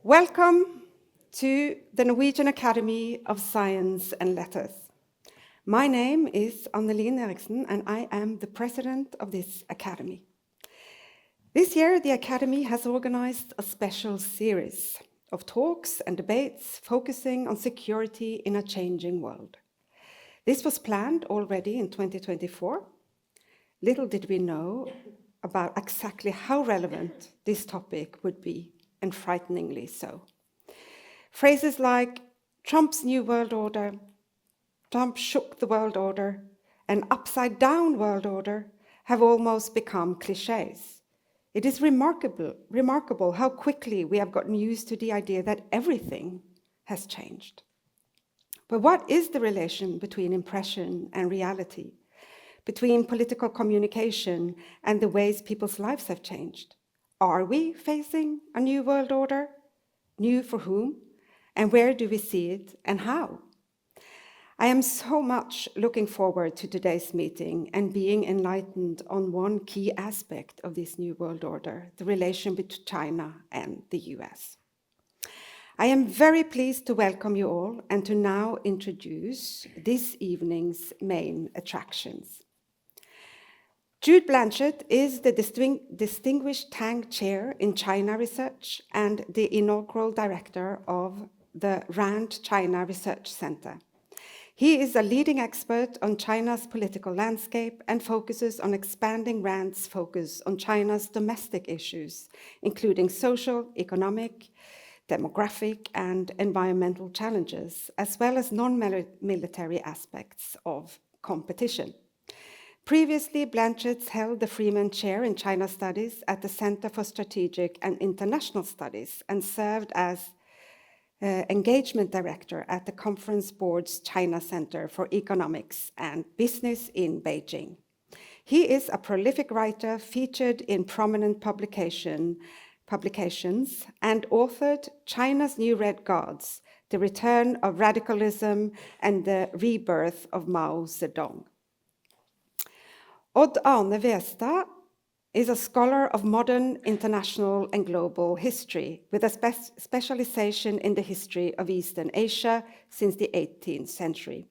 Welcome to the Norwegian Academy of Science and Letters. My name is Annelien Eriksen and I am the president of this academy. This year the Academy has organized a special series of talks and debates focusing on security in a changing world. This was planned already in 2024. Little did we know about exactly how relevant this topic would be, and frighteningly so. Phrases like Trump's new world order, Trump shook the world order, and upside down world order have almost become cliches. It is remarkable how quickly we have gotten used to the idea that everything has changed. But what is the relation between impression and reality, between political communication and the ways people's lives have changed? Are we facing a new world order? New for whom? And where do we see it and how? I am so much looking forward to today's meeting and being enlightened on one key aspect of this new world order, the relation between China and the US. I am very pleased to welcome you all and to now introduce this evening's main attractions. Jude Blanchette is the Distinguished Tang Chair in China Research and the inaugural director of the RAND China Research Center. He is a leading expert on China's political landscape and focuses on expanding RAND's focus on China's domestic issues, including social, economic, demographic, and environmental challenges, as well as non-military aspects of competition. Previously, Blanchette held the Freeman Chair in China Studies at the Center for Strategic and International Studies and served as Engagement Director at the Conference Board's China Center for Economics and Business in Beijing. He is a prolific writer featured in prominent publications and authored China's New Red Guards, The Return of Radicalism and the Rebirth of Mao Zedong. Odd Arne Westad is a scholar of modern, international, and global history with a specialization in the history of Eastern Asia since the 18th century.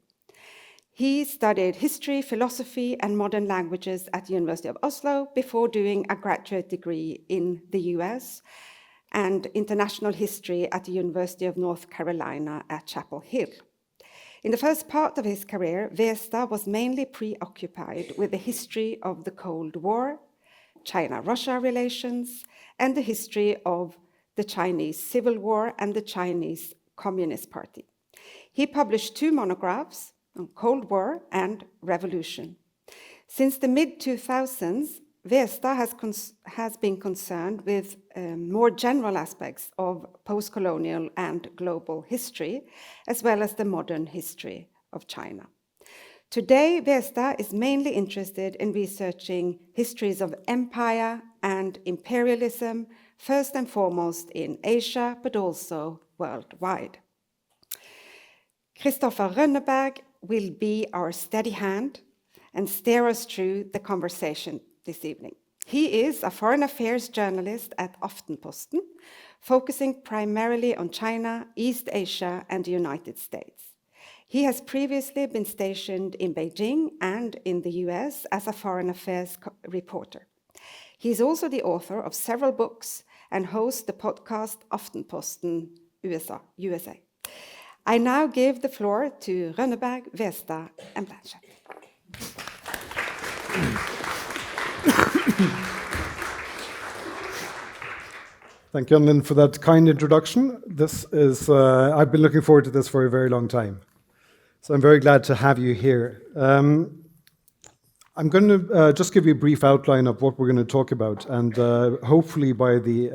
He studied history, philosophy, and modern languages at the University of Oslo before doing a graduate degree in the US and international history at the University of North Carolina at Chapel Hill. In the first part of his career, Westad was mainly preoccupied with the history of the Cold War, China-Russia relations, and the history of the Chinese Civil War and the Chinese Communist Party. He published 2 monographs on Cold War and Revolution. Since the mid-2000s, Westad has been concerned with more general aspects of post-colonial and global history, as well as the modern history of China. Today, Westad is mainly interested in researching histories of empire and imperialism, first and foremost in Asia, but also worldwide. Kristoffer Rønneberg will be our steady hand and steer us through the conversation this evening. He is a foreign affairs journalist at Aftenposten, focusing primarily on China, East Asia, and the United States. He has previously been stationed in Beijing and in the US as a foreign affairs reporter. He is also the author of several books and hosts the podcast Aftenposten USA. I now give the floor to Rønneberg, Westad, and Blanchette. Thank you, Annelien, for that kind introduction. This is, I've been looking forward to this for a very long time. So I'm very glad to have you here. I'm going to just give you a brief outline of what we're going to talk about, and hopefully by the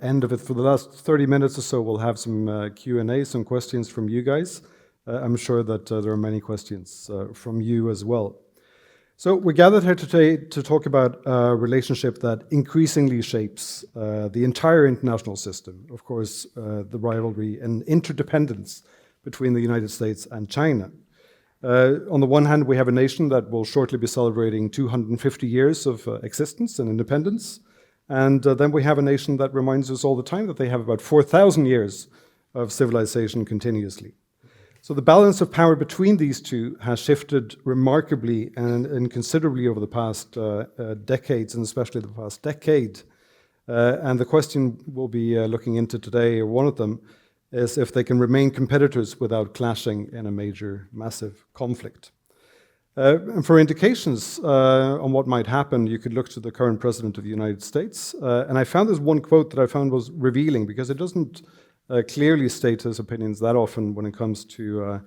end of it, for the last 30 minutes or so, we'll have some Q&A, some questions from you guys. I'm sure that there are many questions from you as well. So we're gathered here today to talk about a relationship that increasingly shapes the entire international system. Of course, the rivalry and interdependence between the United States and China. On the one hand, we have a nation that will shortly be celebrating 250 years of existence and independence. And then we have a nation that reminds us all the time that they have about 4,000 years of civilization continuously. So the balance of power between these two has shifted remarkably and considerably over the past decades, and especially the past decade. And the question we'll be looking into today, or one of them, is if they can remain competitors without clashing in a major, massive conflict. And for indications on what might happen, you could look to the current president of the United States. And I found this one quote that I found was revealing, because it doesn't clearly state his opinions that often when it comes to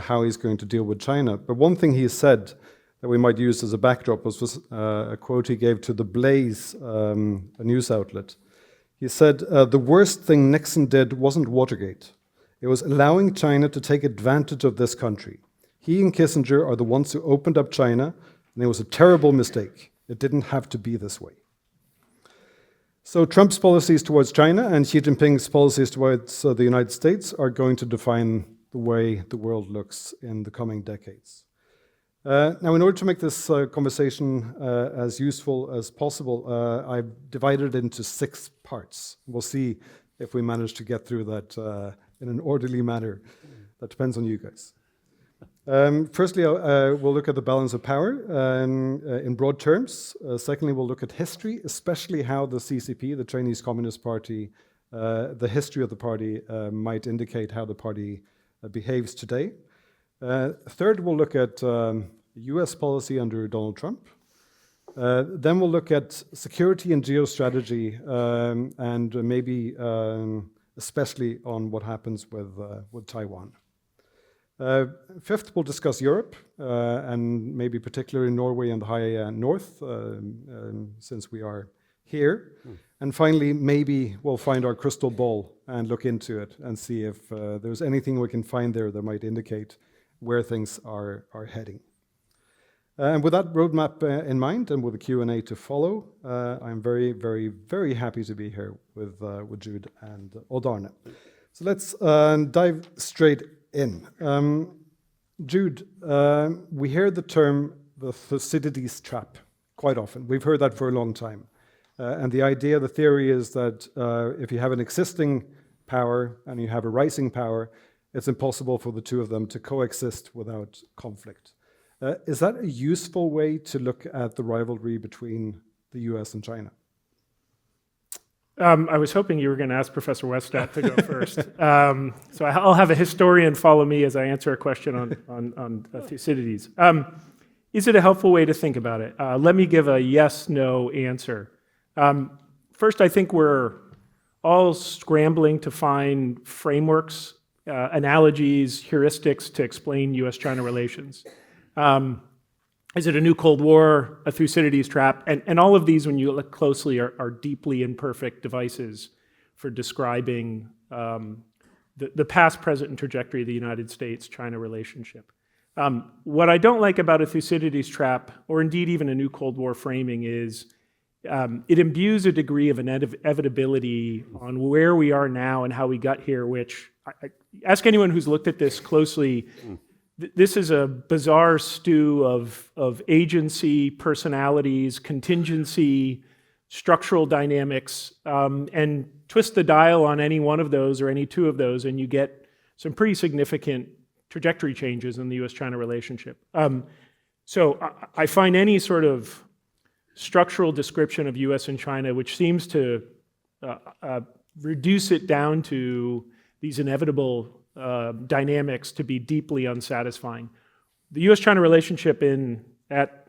how he's going to deal with China. But one thing he said that we might use as a backdrop was a quote he gave to The Blaze, a news outlet. He said, "The worst thing Nixon did wasn't Watergate. It was allowing China to take advantage of this country. He and Kissinger are the ones who opened up China, and it was a terrible mistake. It didn't have to be this way." So Trump's policies towards China and Xi Jinping's policies towards the United States are going to define the way the world looks in the coming decades. Now, in order to make this conversation as useful as possible, I've divided it into 6 parts. We'll see if we manage to get through that in an orderly manner. That depends on you guys. Firstly, we'll look at the balance of power in broad terms. Secondly, we'll look at history, especially how the CCP, the Chinese Communist Party, the history of the party might indicate how the party behaves today. Third, we'll look at US policy under Donald Trump. Then we'll look at security and geostrategy, and maybe especially on what happens with Taiwan. Fifth, we'll discuss Europe, and maybe particularly Norway and the high north, since we are here. And finally, maybe we'll find our crystal ball and look into it and see if there's anything we can find there that might indicate where things are heading. And with that roadmap in mind, and with a Q&A to follow, I'm very, very, very happy to be here with Jude and Odd Arne. So let's dive straight in. Jude, we hear the term the Thucydides trap quite often. We've heard that for a long time. And the idea, the theory is that if you have an existing power and you have a rising power, it's impossible for the two of them to coexist without conflict. Is that a useful way to look at the rivalry between the US and China? I was hoping you were going to ask Professor Westad to go first. So I'll have a historian follow me as I answer a question on Thucydides. Is it a helpful way to think about it? Let me give a yes-no answer. First, I think we're all scrambling to find frameworks, analogies, heuristics to explain US-China relations. Is it a new Cold War, a Thucydides trap? And all of these, when you look closely, are deeply imperfect devices for describing the past, present, and trajectory of the United States-China relationship. What I don't like about a Thucydides trap, or indeed even a new Cold War framing, is it imbues a degree of inevitability on where we are now and how we got here, which, ask anyone who's looked at this closely, this is a bizarre stew of agency, personalities, contingency, structural dynamics, and twist the dial on any one of those or any two of those, and you get some pretty significant trajectory changes in the US-China relationship. So I find any sort of structural description of US and China, which seems to reduce it down to these inevitable dynamics, to be deeply unsatisfying. The US-China relationship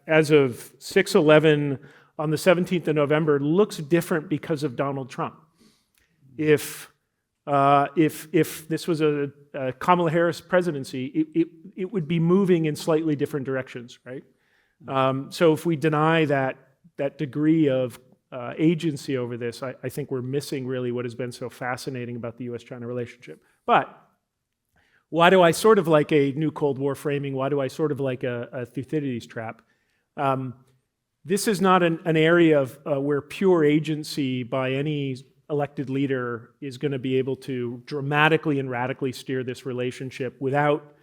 as of 6/11 on the 17th of November looks different because of Donald Trump. If this was a Kamala Harris presidency, it would be moving in slightly different directions, right? So if we deny that degree of agency over this, I think we're missing really what has been so fascinating about the US-China relationship. But why do I sort of like a new Cold War framing? Why do I sort of like a Thucydides trap? This is not an area of where pure agency by any elected leader is going to be able to dramatically and radically steer this relationship without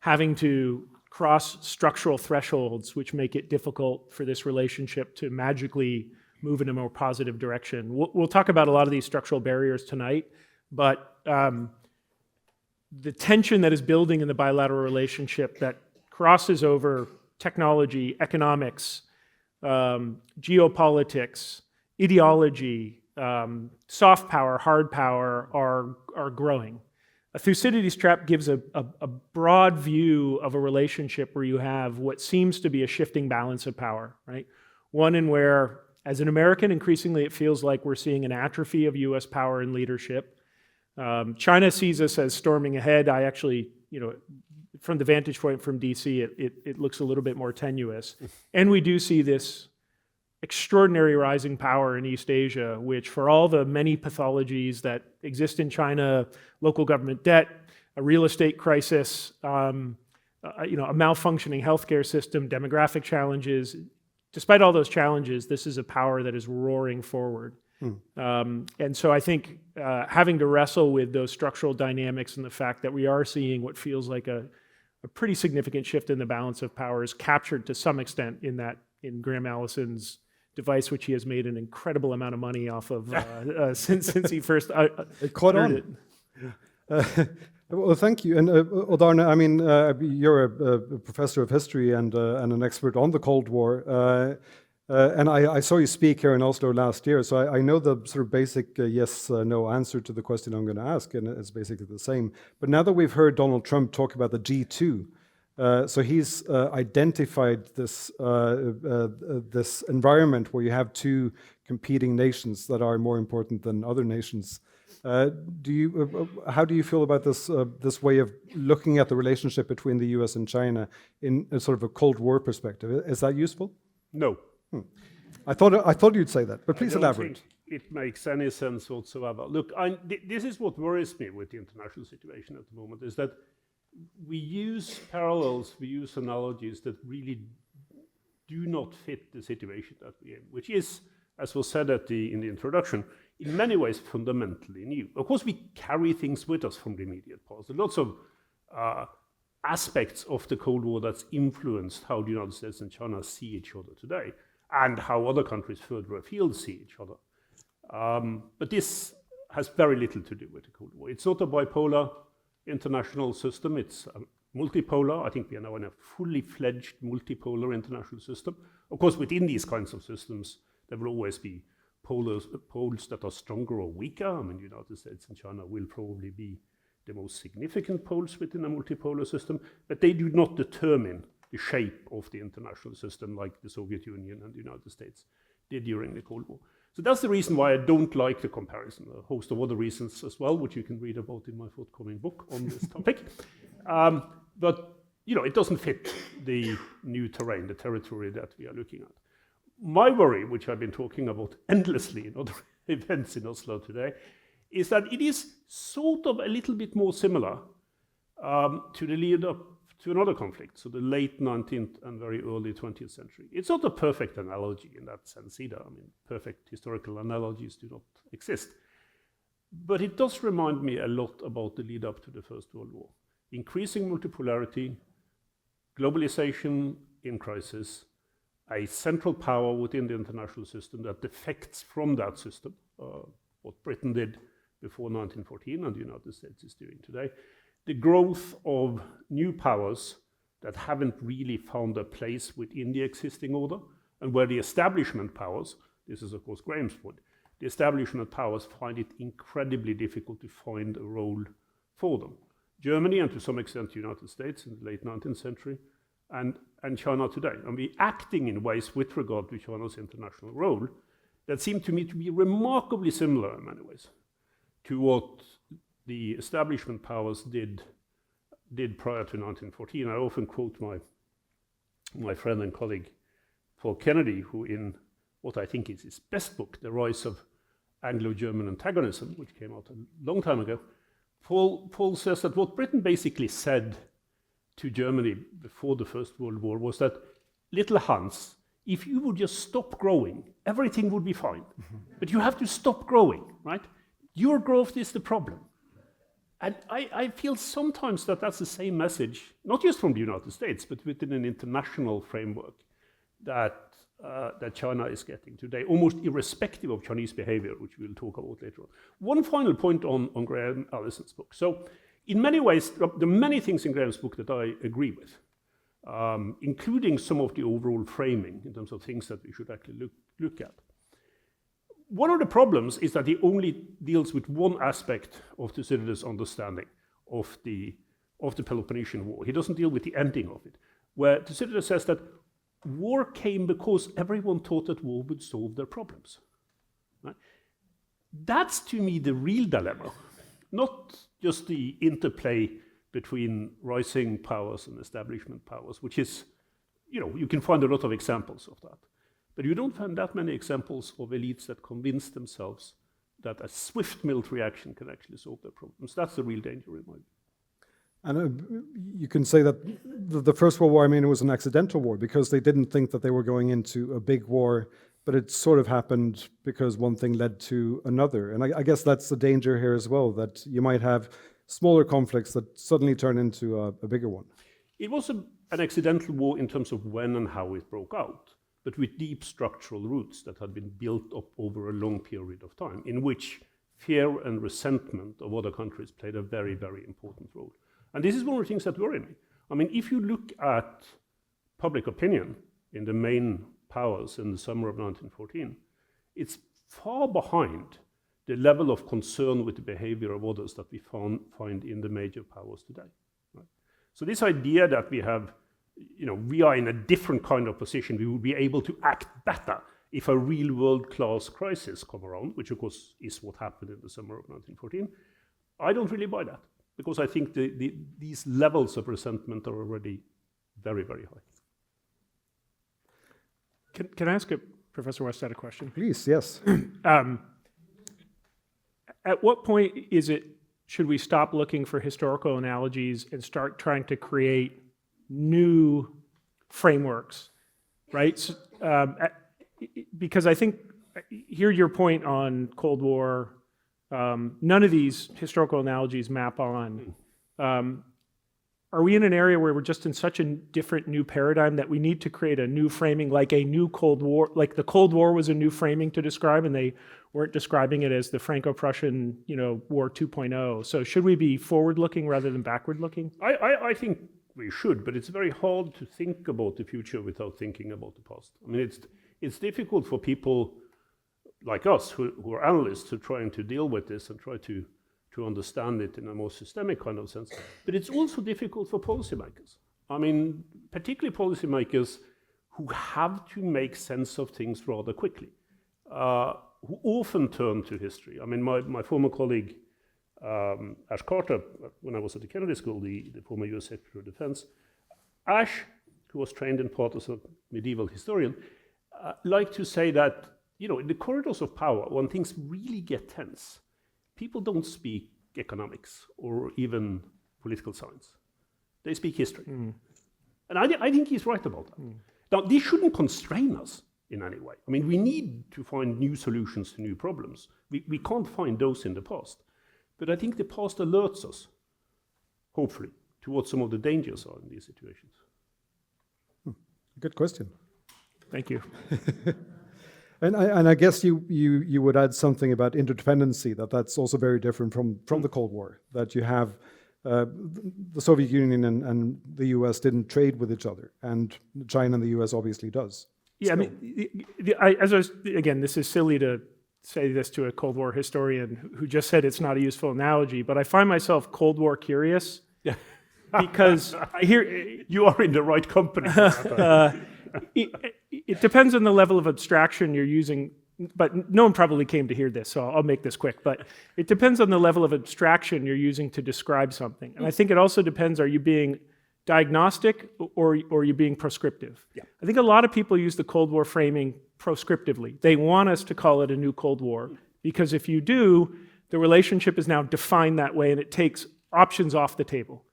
having to cross structural thresholds which make it difficult for this relationship to magically move in a more positive direction. We'll talk about a lot of these structural barriers tonight, but the tension that is building in the bilateral relationship that crosses over technology, economics, geopolitics, ideology, soft power, hard power are growing. A Thucydides trap gives a broad view of a relationship where you have what seems to be a shifting balance of power, right? One in where, as an American, increasingly it feels like we're seeing an atrophy of US power and leadership. China sees us as storming ahead. I actually, from the vantage point from DC, it looks a little bit more tenuous. And we do see this extraordinary rising power in East Asia, which for all the many pathologies that exist in China, local government debt, a real estate crisis, a malfunctioning healthcare system, demographic challenges, despite all those challenges, this is a power that is roaring forward. And so I think having to wrestle with those structural dynamics and the fact that we are seeing what feels like a pretty significant shift in the balance of power is captured to some extent in Graham Allison's device, which he has made an incredible amount of money off of since he first it caught on. Well, thank you. And Odd Arne, I mean, you're a professor of history and an expert on the Cold War. And I saw you speak here in Oslo last year, so I know the sort of basic yes, no answer to the question I'm going to ask, and it's basically the same. But now that we've heard Donald Trump talk about the G2, so he's identified this this environment where you have two competing nations that are more important than other nations. How do you feel about this way of looking at the relationship between the US and China in a sort of a Cold War perspective? Is that useful? No. I thought you'd say that, but please I don't elaborate. think it makes any sense whatsoever. Look, this is what worries me with the international situation at the moment, is that we use parallels, we use analogies that really do not fit the situation that we're in, which is, as was said in the introduction, in many ways fundamentally new. Of course, we carry things with us from the immediate past. There are lots of aspects of the Cold War that's influenced how the United States and China see each other today, and how other countries further afield see each other. But this has very little to do with the Cold War. It's not a bipolar international system, it's a multipolar. I think we are now in a fully fledged multipolar international system. Of course, within these kinds of systems, there will always be poles that are stronger or weaker. I mean, the United States and China will probably be the most significant poles within a multipolar system, but they do not determine the shape of the international system like the Soviet Union and the United States did during the Cold War. So that's the reason why I don't like the comparison. A host of other reasons as well, which you can read about in my forthcoming book on this topic. But it doesn't fit the new terrain, the territory that we are looking at. My worry, which I've been talking about endlessly in other events in Oslo today, is that it is sort of a little bit more similar to the lead up to another conflict, so the late 19th and very early 20th century. It's not a perfect analogy in that sense either. I mean, perfect historical analogies do not exist. But it does remind me a lot about the lead up to the First World War. Increasing multipolarity, globalization in crisis, a central power within the international system that defects from that system, what Britain did before 1914 and the United States is doing today, the growth of new powers that haven't really found a place within the existing order, and where the establishment powers, this is of course Graham's point, the establishment powers find it incredibly difficult to find a role for them. Germany, and to some extent the United States in the late 19th century, and China today. And we're acting in ways with regard to China's international role that seem to me to be remarkably similar in many ways to what the establishment powers did prior to 1914. I often quote my friend and colleague Paul Kennedy, who in what I think is his best book, The Rise of Anglo-German Antagonism, which came out a long time ago, Paul says that what Britain basically said to Germany before the First World War was that, little Hans, if you would just stop growing, everything would be fine. But you have to stop growing, right? Your growth is the problem. And I feel sometimes that that's the same message, not just from the United States, but within an international framework that that China is getting today, almost irrespective of Chinese behavior, which we'll talk about later on. One final point on Graham Allison's book. So in many ways, there are many things in Graham's book that I agree with, including some of the overall framing in terms of things that we should actually look at. One of the problems is that he only deals with one aspect of Thucydides' understanding of the Peloponnesian War. He doesn't deal with the ending of it, where Thucydides says that war came because everyone thought that war would solve their problems. Right? That's, to me, the real dilemma, not just the interplay between rising powers and establishment powers, which is, you can find a lot of examples of that. But you don't find that many examples of elites that convince themselves that a swift military action can actually solve their problems. That's the real danger in my view. And you can say that the First World War, it was an accidental war because they didn't think that they were going into a big war, but it sort of happened because one thing led to another. And I guess that's the danger here as well, that you might have smaller conflicts that suddenly turn into a bigger one. It was an accidental war in terms of when and how it broke out, but with deep structural roots that had been built up over a long period of time, in which fear and resentment of other countries played a very, very important role. And this is one of the things that worry me. If you look at public opinion in the main powers in the summer of 1914, it's far behind the level of concern with the behavior of others that we find in the major powers today. Right? So this idea that we are in a different kind of position, we will be able to act better if a real world-class crisis come around, which of course is what happened in the summer of 1914, I don't really buy that, because I think these levels of resentment are already very, very high. Can I ask Professor Westad a question? Please, yes. At what point should we stop looking for historical analogies and start trying to create new frameworks, right? So, because I think, hear your point on Cold War, none of these historical analogies map on. Are we in an area where we're just in such a different new paradigm that we need to create a new framing, like a new Cold War, like the Cold War was a new framing to describe, and they weren't describing it as the Franco-Prussian, War 2.0. So should we be forward-looking rather than backward-looking? I think we should, but it's very hard to think about the future without thinking about the past. It's difficult for people like us, who are analysts, who are trying to deal with this and try to understand it in a more systemic kind of sense. But it's also difficult for policymakers. Particularly policymakers who have to make sense of things rather quickly, who often turn to history. My former colleague, Ash Carter, when I was at the Kennedy School, the former US Secretary of Defense, Ash, who was trained in part as a medieval historian, liked to say that, in the corridors of power, when things really get tense, people don't speak economics or even political science. They speak history. And I think he's right about that. Now, this shouldn't constrain us in any way. We need to find new solutions to new problems. We can't find those in the past. But I think the past alerts us, hopefully, to what some of the dangers are in these situations. Good question. Thank you. And I guess you would add something about interdependency, that's also very different from the Cold War, that you have the Soviet Union and the US didn't trade with each other, and China and the US obviously does. Yeah, again, this is silly to say this to a Cold War historian who just said it's not a useful analogy, but I find myself Cold War curious. Yeah. Because I hear you are in the right company. It depends on the level of abstraction you're using, but no one probably came to hear this, so I'll make this quick. But it depends on the level of abstraction you're using to describe something. And I think it also depends, are you being diagnostic or are you being prescriptive? Yeah. I think a lot of people use the Cold War framing proscriptively. They want us to call it a new Cold War, because if you do, the relationship is now defined that way and it takes options off the table.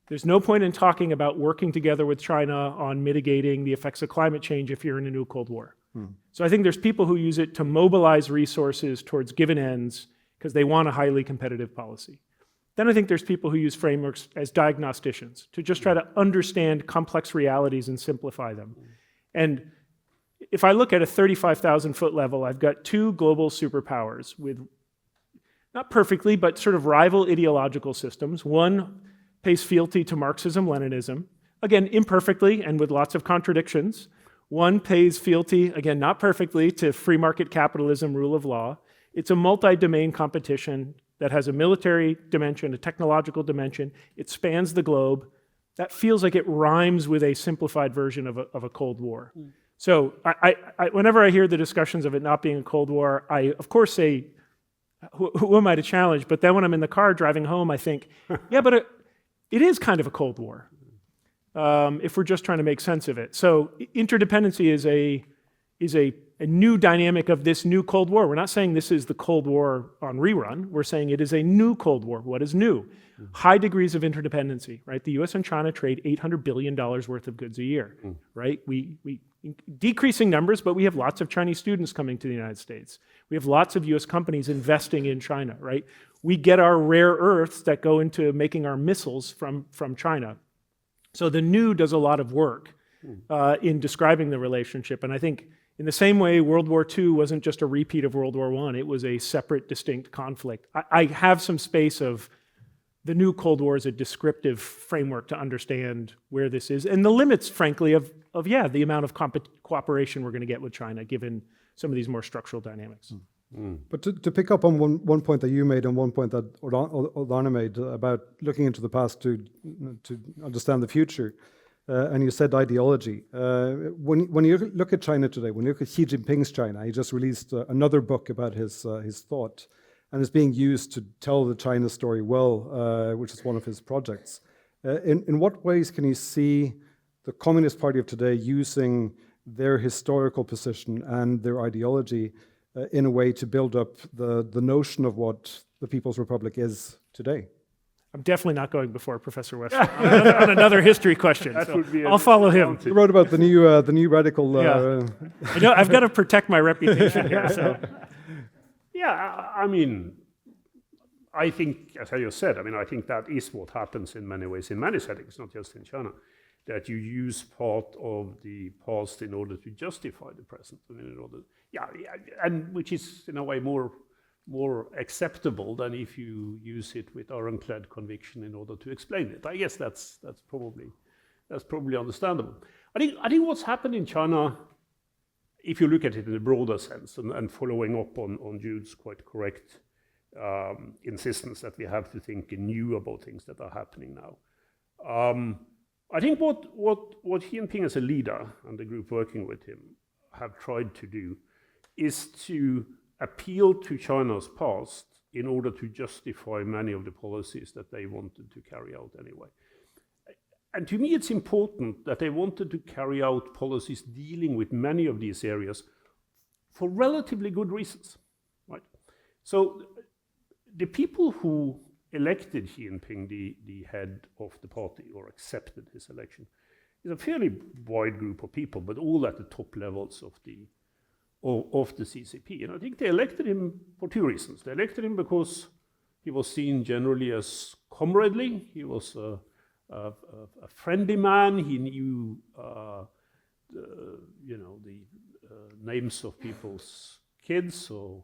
There's no point in talking about working together with China on mitigating the effects of climate change if you're in a new Cold War. So I think there's people who use it to mobilize resources towards given ends because they want a highly competitive policy. Then I think there's people who use frameworks as diagnosticians to just try to understand complex realities and simplify them. And if I look at a 35,000 foot level, I've got two global superpowers with, not perfectly, but sort of rival ideological systems. One pays fealty to Marxism, Leninism, again, imperfectly and with lots of contradictions. One pays fealty, again, not perfectly, to free market capitalism, rule of law. It's a multi-domain competition that has a military dimension, a technological dimension. It spans the globe. That feels like it rhymes with a simplified version of a Cold War. So whenever I hear the discussions of it not being a Cold War, I, of course, say, who am I to challenge? But then when I'm in the car driving home, I think, yeah, but it is kind of a Cold War, if we're just trying to make sense of it. So interdependency is a new dynamic of this new Cold War. We're not saying this is the Cold War on rerun. We're saying it is a new Cold War. What is new? High degrees of interdependency, right? The US and China trade $800 billion worth of goods a year, right? We decreasing numbers, but we have lots of Chinese students coming to the United States. We have lots of US companies investing in China, right? We get our rare earths that go into making our missiles from China. So the new does a lot of work in describing the relationship. And I think in the same way, World War II wasn't just a repeat of World War I, it was a separate, distinct conflict. I have some space of the new Cold War as a descriptive framework to understand where this is, and the limits, frankly, of the amount of cooperation we're going to get with China, given some of these more structural dynamics. But to pick up on one point that you made and one point that Odd Arne made about looking into the past to understand the future, and you said ideology. When you look at China today, when you look at Xi Jinping's China, he just released another book about his thought, and it's being used to tell the China story well, which is one of his projects. In what ways can you see the Communist Party of today using their historical position and their ideology in a way to build up the notion of what the People's Republic is today? I'm definitely not going before Professor Westad on another history question. So I'll follow him. You wrote about the new radical. I know I've got to protect my reputation here. So. Yeah, I mean, I think, as I just said, I think that is what happens in many ways, in many settings, not just in China, that you use part of the past in order to justify the present. And which is in a way more acceptable than if you use it with ironclad conviction in order to explain it. I guess that's probably understandable. I think what's happened in China, if you look at it in a broader sense, and following up on Jude's quite correct insistence that we have to think anew about things that are happening now. I think what Xi Jinping as a leader and the group working with him have tried to do is to appeal to China's past in order to justify many of the policies that they wanted to carry out anyway. And to me, it's important that they wanted to carry out policies dealing with many of these areas for relatively good reasons, right? So the people who elected Xi Jinping the head of the party, or accepted his election, is a fairly wide group of people, but all at the top levels of the CCP. And I think they elected him for two reasons. They elected him because he was seen generally as comradely. He was a friendly man. He knew the names of people's kids or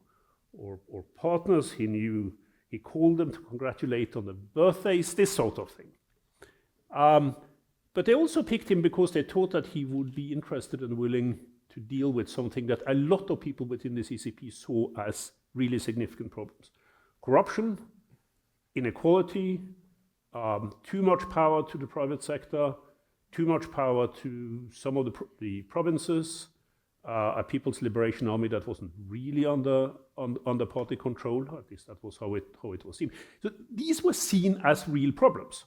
partners. He called them to congratulate on the birthdays, this sort of thing. But they also picked him because they thought that he would be interested and willing to deal with something that a lot of people within the CCP saw as really significant problems. Corruption, inequality, too much power to the private sector, too much power to some of the provinces, a People's Liberation Army that wasn't really under party control. At least that was how it was seen. So these were seen as real problems.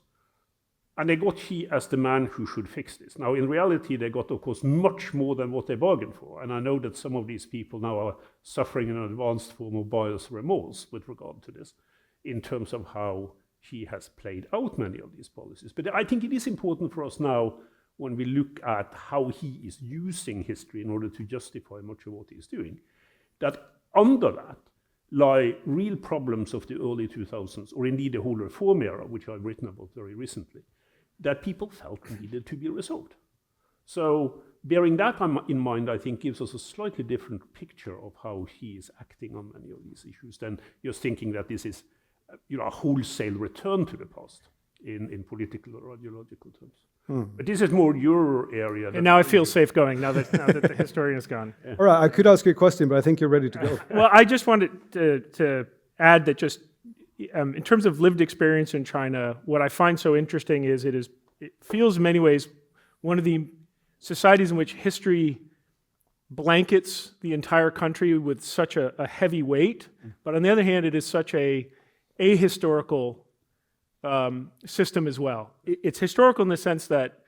And they got Xi as the man who should fix this. Now, in reality, they got, of course, much more than what they bargained for. And I know that some of these people now are suffering an advanced form of buyer's remorse with regard to this, in terms of how Xi has played out many of these policies. But I think it is important for us now, when we look at how he is using history in order to justify much of what he's doing, that under that lie real problems of the early 2000s, or indeed the whole reform era, which I've written about very recently, that people felt needed to be resolved. So bearing that in mind, I think, gives us a slightly different picture of how he is acting on many of these issues than just thinking that this is a wholesale return to the past in political or ideological terms. But this is more your area. And now I feel safe going, now that the historian is gone. Yeah. All right, I could ask you a question, but I think you're ready to go. Well, I just wanted to add that just in terms of lived experience in China, what I find so interesting is it feels in many ways one of the societies in which history blankets the entire country with such a heavy weight, but on the other hand, it is such a ahistorical system as well. It's historical in the sense that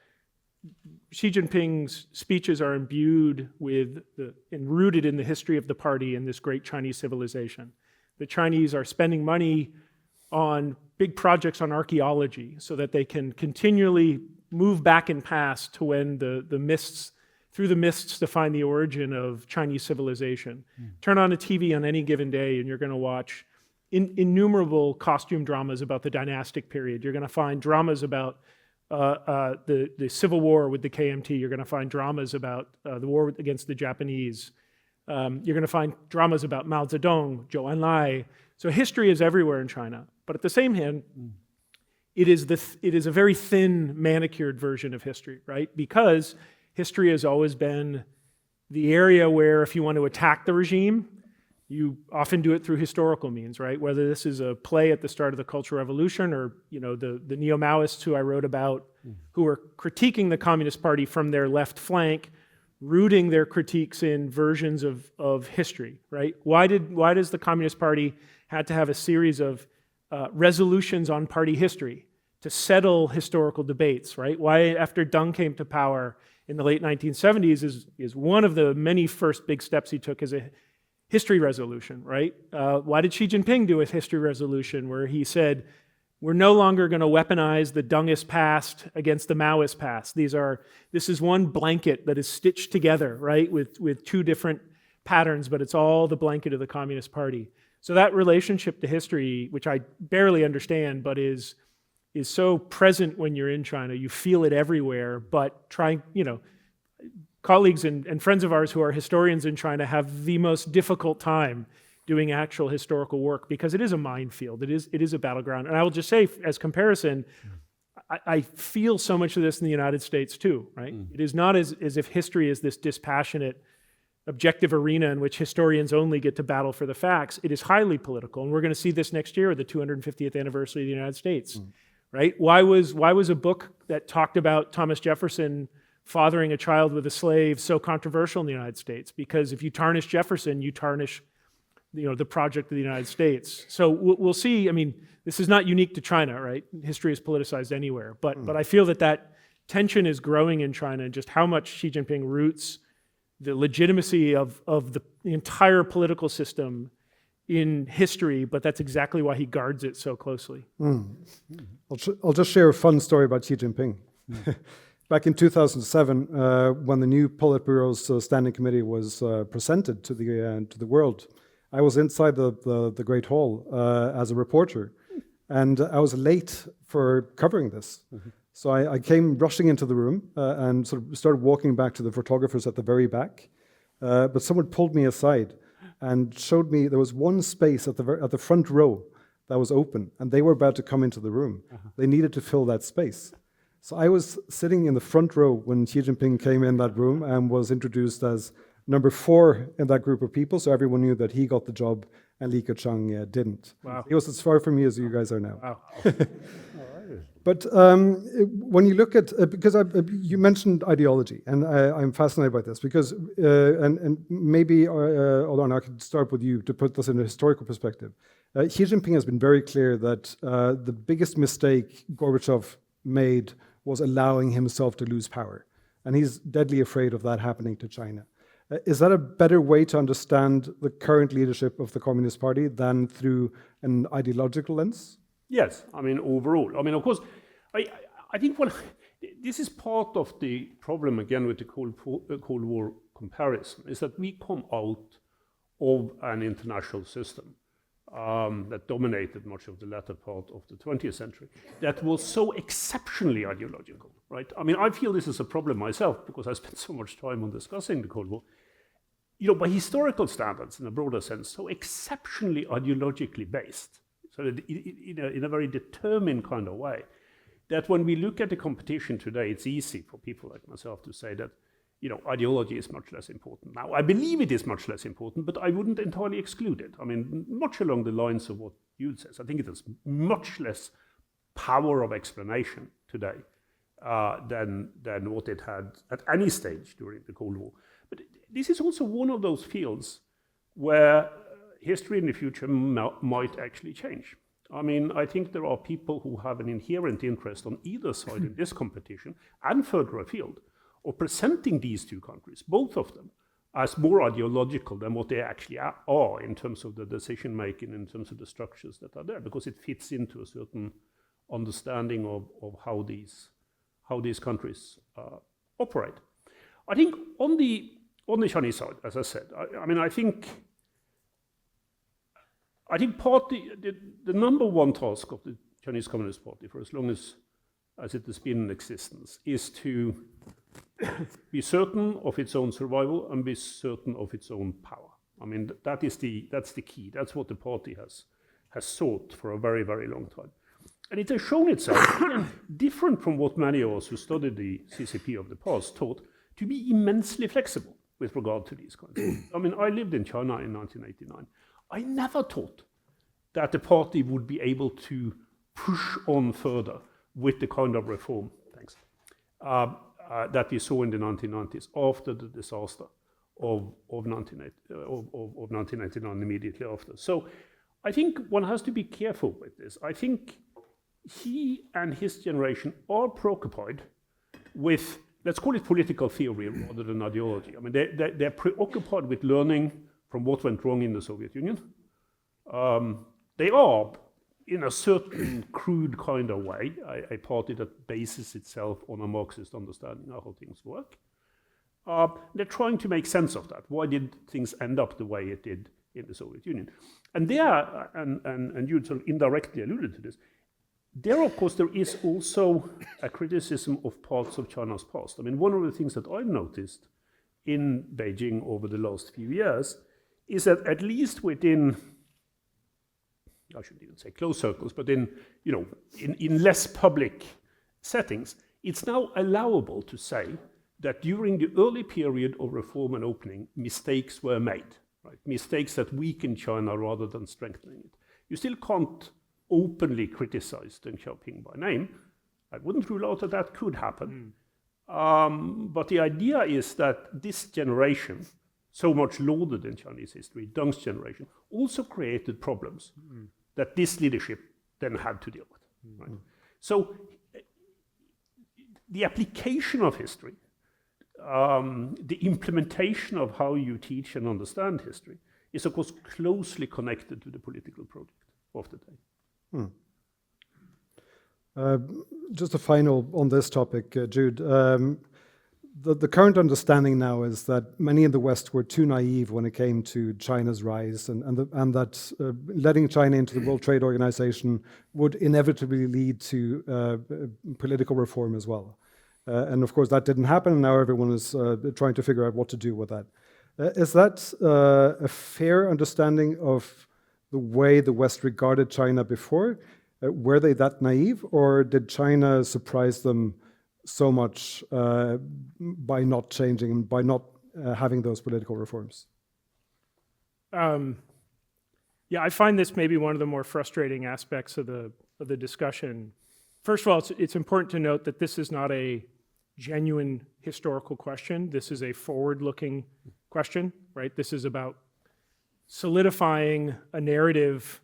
Xi Jinping's speeches are imbued with and rooted in the history of the party and this great Chinese civilization. The Chinese are spending money on big projects on archaeology so that they can continually move back in past to when through the mists to find the origin of Chinese civilization. Turn on a TV on any given day and you're going to watch innumerable costume dramas about the dynastic period. You're going to find dramas about the Civil War with the KMT. You're going to find dramas about the war against the Japanese. You're going to find dramas about Mao Zedong, Zhou Enlai. So history is everywhere in China. But at the same hand, it is a very thin, manicured version of history, right? Because history has always been the area where if you want to attack the regime, you often do it through historical means, right? Whether this is a play at the start of the Cultural Revolution or the neo-Maoists who I wrote about who are critiquing the Communist Party from their left flank, rooting their critiques in versions of history, right? Why does the Communist Party had to have a series of resolutions on party history to settle historical debates, right? Why, after Deng came to power in the late 1970s, is one of the many first big steps he took as a history resolution, right? Why did Xi Jinping do a history resolution where he said, we're no longer going to weaponize the Dengist past against the Maoist past. This is one blanket that is stitched together, right, with two different patterns, but it's all the blanket of the Communist Party. So that relationship to history, which I barely understand, but is so present when you're in China, you feel it everywhere, but colleagues and friends of ours who are historians in China have the most difficult time doing actual historical work because it is a minefield, it is a battleground. And I will just say, as comparison, I feel so much of this in the United States too, right? It is not as if history is this dispassionate, objective arena in which historians only get to battle for the facts. It is highly political, and we're going to see this next year, the 250th anniversary of the United States, right? Why was a book that talked about Thomas Jefferson fathering a child with a slave so controversial in the United States? Because if you tarnish Jefferson, you tarnish the project of the United States. So we'll see. I mean, this is not unique to China, right? History is politicized anywhere. But I feel that tension is growing in China, and just how much Xi Jinping roots the legitimacy of the entire political system in history, but that's exactly why he guards it so closely. I'll just share a fun story about Xi Jinping. Back in 2007, when the new Politburo's standing committee was presented to the world, I was inside the Great Hall as a reporter, and I was late for covering this. So I came rushing into the room and sort of started walking back to the photographers at the very back. But someone pulled me aside and showed me there was one space at the front row that was open, and they were about to come into the room. They needed to fill that space. So I was sitting in the front row when Xi Jinping came in that room and was introduced as number 4 in that group of people, so everyone knew that he got the job and Li Keqiang didn't. Wow. He was as far from me as you guys are now. Wow. But when you look at, because you mentioned ideology, and I'm fascinated by this, because, and maybe, Odd Arne, I could start with you to put this in a historical perspective. Xi Jinping has been very clear that the biggest mistake Gorbachev made was allowing himself to lose power. And he's deadly afraid of that happening to China. Is that a better way to understand the current leadership of the Communist Party than through an ideological lens? Yes, I mean, overall. I mean, of course, I think this is part of the problem, again, with the Cold War comparison, is that we come out of an international system that dominated much of the latter part of the 20th century, that was so exceptionally ideological, right? I mean, I feel this is a problem myself because I spent so much time on discussing the Cold War. You know, by historical standards, in a broader sense, so exceptionally ideologically based, so that in a very determined kind of way, that when we look at the competition today, it's easy for people like myself to say that, you know, ideology is much less important. Now, I believe it is much less important, but I wouldn't entirely exclude it. I mean, much along the lines of what Jude says. I think it has much less power of explanation today than what it had at any stage during the Cold War. But this is also one of those fields where history in the future might actually change. I mean, I think there are people who have an inherent interest on either side in this competition and further afield, of presenting these two countries, both of them, as more ideological than what they actually are in terms of the decision making, in terms of the structures that are there, because it fits into a certain understanding of how these countries operate. I think on the Chinese side, as I said, I think partly the number one task of the Chinese Communist Party, for as long as it has been in existence, is to be certain of its own survival and be certain of its own power. I mean, that's the key. That's what the party has sought for a very, very long time. And it has shown itself, again, different from what many of us who studied the CCP of the past thought, to be immensely flexible with regard to these kinds of things. I mean, I lived in China in 1989. I never thought that the party would be able to push on further with the kind of reform, that we saw in the 1990s after the disaster of 1989, immediately after. So I think one has to be careful with this. I think he and his generation are preoccupied with, let's call it political theory rather than ideology. I mean, they're preoccupied with learning from what went wrong in the Soviet Union. They are, in a certain crude kind of way, a party that bases itself on a Marxist understanding of how things work. They're trying to make sense of that. Why did things end up the way it did in the Soviet Union? And there, and you sort of indirectly alluded to this, there, of course, there is also a criticism of parts of China's past. I mean, one of the things that I've noticed in Beijing over the last few years is that at least within, I shouldn't even say close circles, but in less public settings, it's now allowable to say that during the early period of reform and opening, mistakes were made, right? Mistakes that weakened China rather than strengthening it. You still can't openly criticize Deng Xiaoping by name. I wouldn't rule out that that could happen. But the idea is that this generation, so much lauded in Chinese history, Deng's generation, also created problems that this leadership then had to deal with. Right? So the application of history, the implementation of how you teach and understand history is, of course, closely connected to the political project of the day. Just a final on this topic, Jude. The current understanding now is that many in the West were too naive when it came to China's rise, and that letting China into the World Trade Organization would inevitably lead to political reform as well. And of course, that didn't happen, and now everyone is trying to figure out what to do with that. Is that a fair understanding of the way the West regarded China before? Were they that naive, or did China surprise them so much by not changing, by not having those political reforms? Yeah, I find this maybe one of the more frustrating aspects of the discussion. First of all, it's important to note that this is not a genuine historical question. This is a forward-looking question, right? This is about solidifying a narrative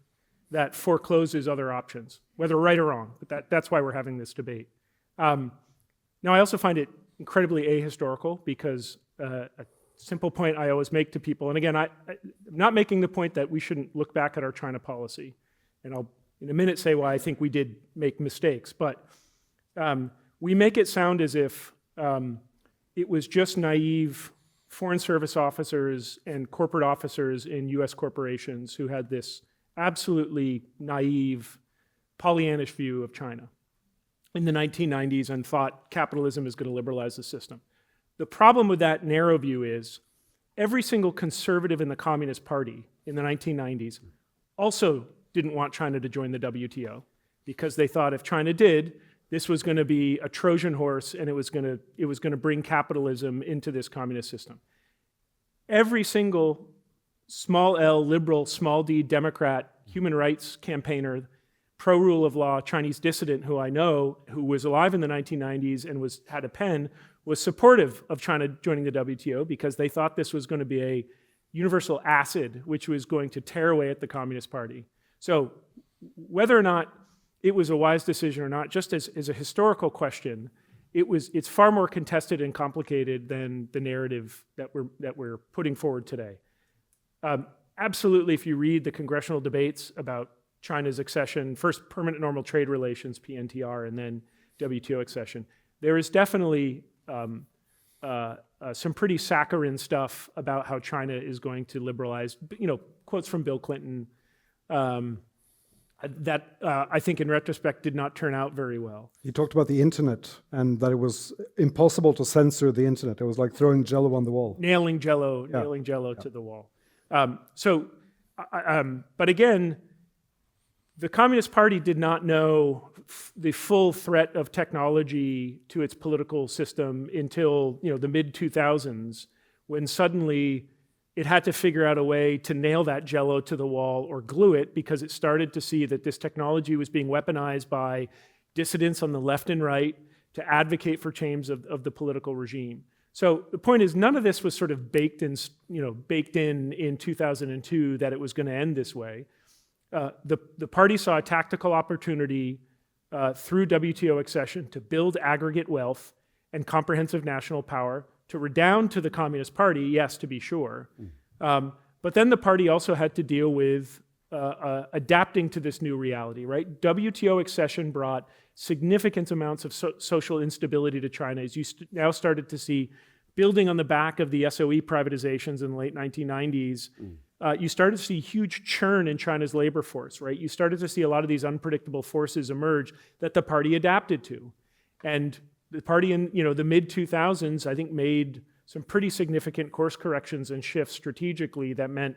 that forecloses other options, whether right or wrong. But that's why we're having this debate. Now, I also find it incredibly ahistorical because a simple point I always make to people, and again, I'm not making the point that we shouldn't look back at our China policy, and I'll in a minute say why I think we did make mistakes, but we make it sound as if it was just naive Foreign Service officers and corporate officers in US corporations who had this absolutely naive, Pollyannish view of China in the 1990s and thought capitalism is going to liberalize the system. The problem with that narrow view is every single conservative in the Communist Party in the 1990s also didn't want China to join the WTO because they thought if China did, this was going to be a Trojan horse and it was going to bring capitalism into this communist system. Every single small L liberal, small d Democrat, human rights campaigner, pro-rule of law Chinese dissident who I know, who was alive in the 1990s and had a pen, was supportive of China joining the WTO because they thought this was going to be a universal acid which was going to tear away at the Communist Party. So whether or not it was a wise decision or not, just as a historical question, it's far more contested and complicated than the narrative that we're putting forward today. Absolutely, if you read the congressional debates about China's accession, first permanent normal trade relations, PNTR, and then WTO accession, there is definitely some pretty saccharine stuff about how China is going to liberalize, quotes from Bill Clinton, that I think in retrospect did not turn out very well. He talked about the internet and that it was impossible to censor the internet. It was like throwing Jello on the wall. Nailing Jello to the wall. But again, the Communist Party did not know the full threat of technology to its political system until the mid-2000s, when suddenly it had to figure out a way to nail that Jello to the wall or glue it because it started to see that this technology was being weaponized by dissidents on the left and right to advocate for change of the political regime. So the point is, none of this was sort of baked in 2002 that it was going to end this way. The party saw a tactical opportunity through WTO accession to build aggregate wealth and comprehensive national power to redound to the Communist Party, yes, to be sure. But then the party also had to deal with adapting to this new reality, right? WTO accession brought significant amounts of social instability to China, as you now started to see building on the back of the SOE privatizations in the late 1990s. You started to see huge churn in China's labor force, right? You started to see a lot of these unpredictable forces emerge that the party adapted to. And the party in the mid-2000s, I think, made some pretty significant course corrections and shifts strategically that meant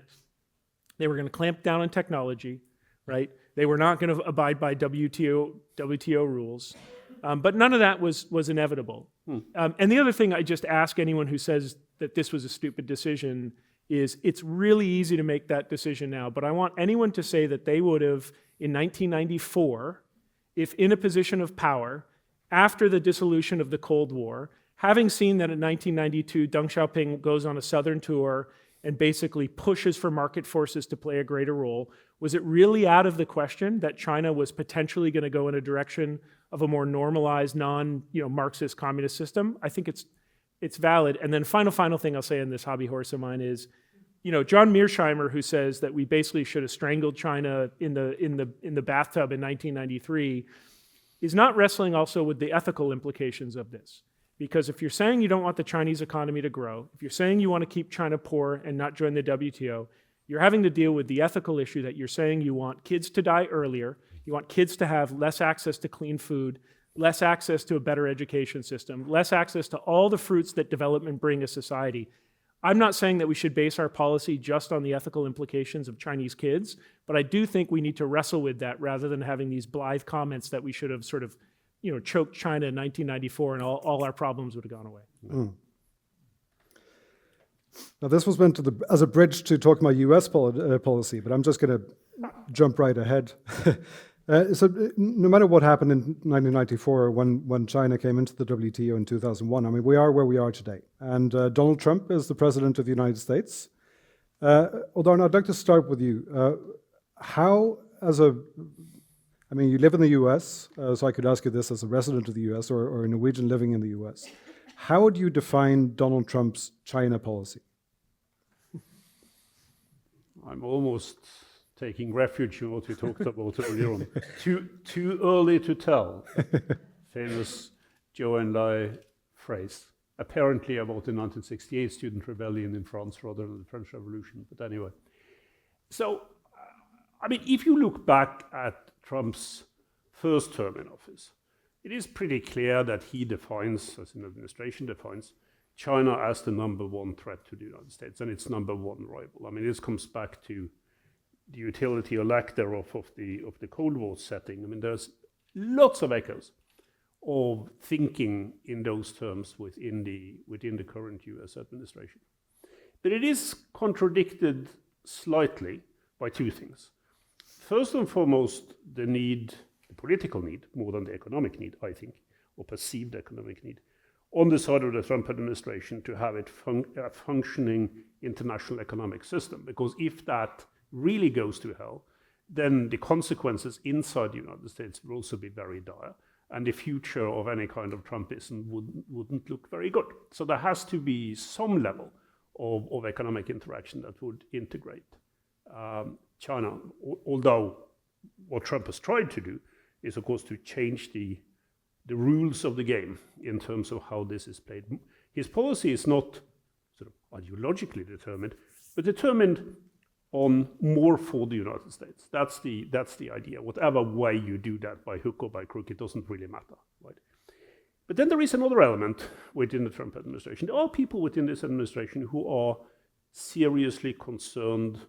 they were going to clamp down on technology, right? They were not going to abide by WTO rules. But none of that was inevitable. And the other thing I just ask anyone who says that this was a stupid decision is it's really easy to make that decision now, but I want anyone to say that they would have, in 1994, if in a position of power, after the dissolution of the Cold War, having seen that in 1992 Deng Xiaoping goes on a southern tour and basically pushes for market forces to play a greater role, was it really out of the question that China was potentially going to go in a direction of a more normalized, non-Marxist communist system? I think it's valid. And then final thing I'll say on this hobby horse of mine is, John Mearsheimer, who says that we basically should have strangled China in the bathtub in 1993, is not wrestling also with the ethical implications of this. Because if you're saying you don't want the Chinese economy to grow, if you're saying you want to keep China poor and not join the WTO, you're having to deal with the ethical issue that you're saying you want kids to die earlier, you want kids to have less access to clean food, less access to a better education system, less access to all the fruits that development bring to society. I'm not saying that we should base our policy just on the ethical implications of Chinese kids, but I do think we need to wrestle with that rather than having these blithe comments that we should have sort of choked China in 1994 and all our problems would have gone away. Now, this was meant as a bridge to talk about US policy, but I'm just going to jump right ahead. So no matter what happened in 1994 when China came into the WTO in 2001, I mean, we are where we are today. And Donald Trump is the president of the United States. Odd Arne, I'd like to start with you. You live in the US, so I could ask you this as a resident of the US or a Norwegian living in the US. How would you define Donald Trump's China policy? I'm almost taking refuge in what we talked about earlier on. Too early to tell. Famous Zhou Enlai phrase. Apparently about the 1968 student rebellion in France rather than the French Revolution. But anyway. So I mean, if you look back at Trump's first term in office, it is pretty clear that he defines, as an administration defines, China as the number one threat to the United States and its number one rival. I mean, this comes back to the utility or lack thereof of the Cold War setting. I mean, there's lots of echoes of thinking in those terms within the current US administration. But it is contradicted slightly by two things. First and foremost, the political need, more than the economic need, I think, or perceived economic need, on the side of the Trump administration to have a functioning international economic system. Because if that really goes to hell, then the consequences inside the United States will also be very dire, and the future of any kind of Trumpism wouldn't look very good. So there has to be some level of economic interaction that would integrate China, although what Trump has tried to do is, of course, to change the rules of the game in terms of how this is played. His policy is not sort of ideologically determined, but determined on more for the United States. That's the idea. Whatever way you do that, by hook or by crook, it doesn't really matter, right? But then there is another element within the Trump administration. There are people within this administration who are seriously concerned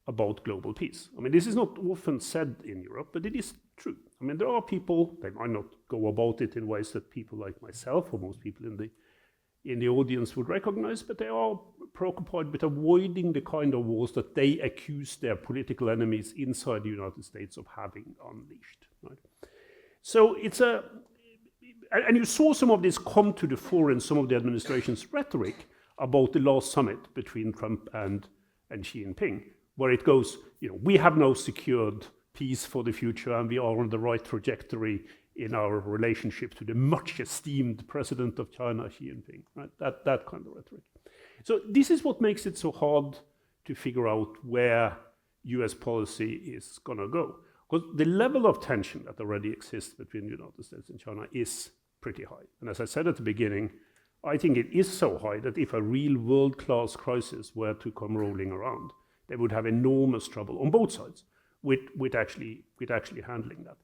about global peace. I mean, this is not often said in Europe, but it is true. I mean, there are people, they might not go about it in ways that people like myself or most people in the audience would recognize, but they are preoccupied with avoiding the kind of wars that they accuse their political enemies inside the United States of having unleashed, right? So it's and you saw some of this come to the fore in some of the administration's rhetoric about the last summit between Trump and Xi Jinping, where it goes, we have now secured peace for the future and we are on the right trajectory in our relationship to the much esteemed president of China, Xi Jinping, right? That kind of rhetoric. So this is what makes it so hard to figure out where US policy is going to go. Because the level of tension that already exists between the United States and China is pretty high. And as I said at the beginning, I think it is so high that if a real world-class crisis were to come rolling around, they would have enormous trouble on both sides with actually handling that.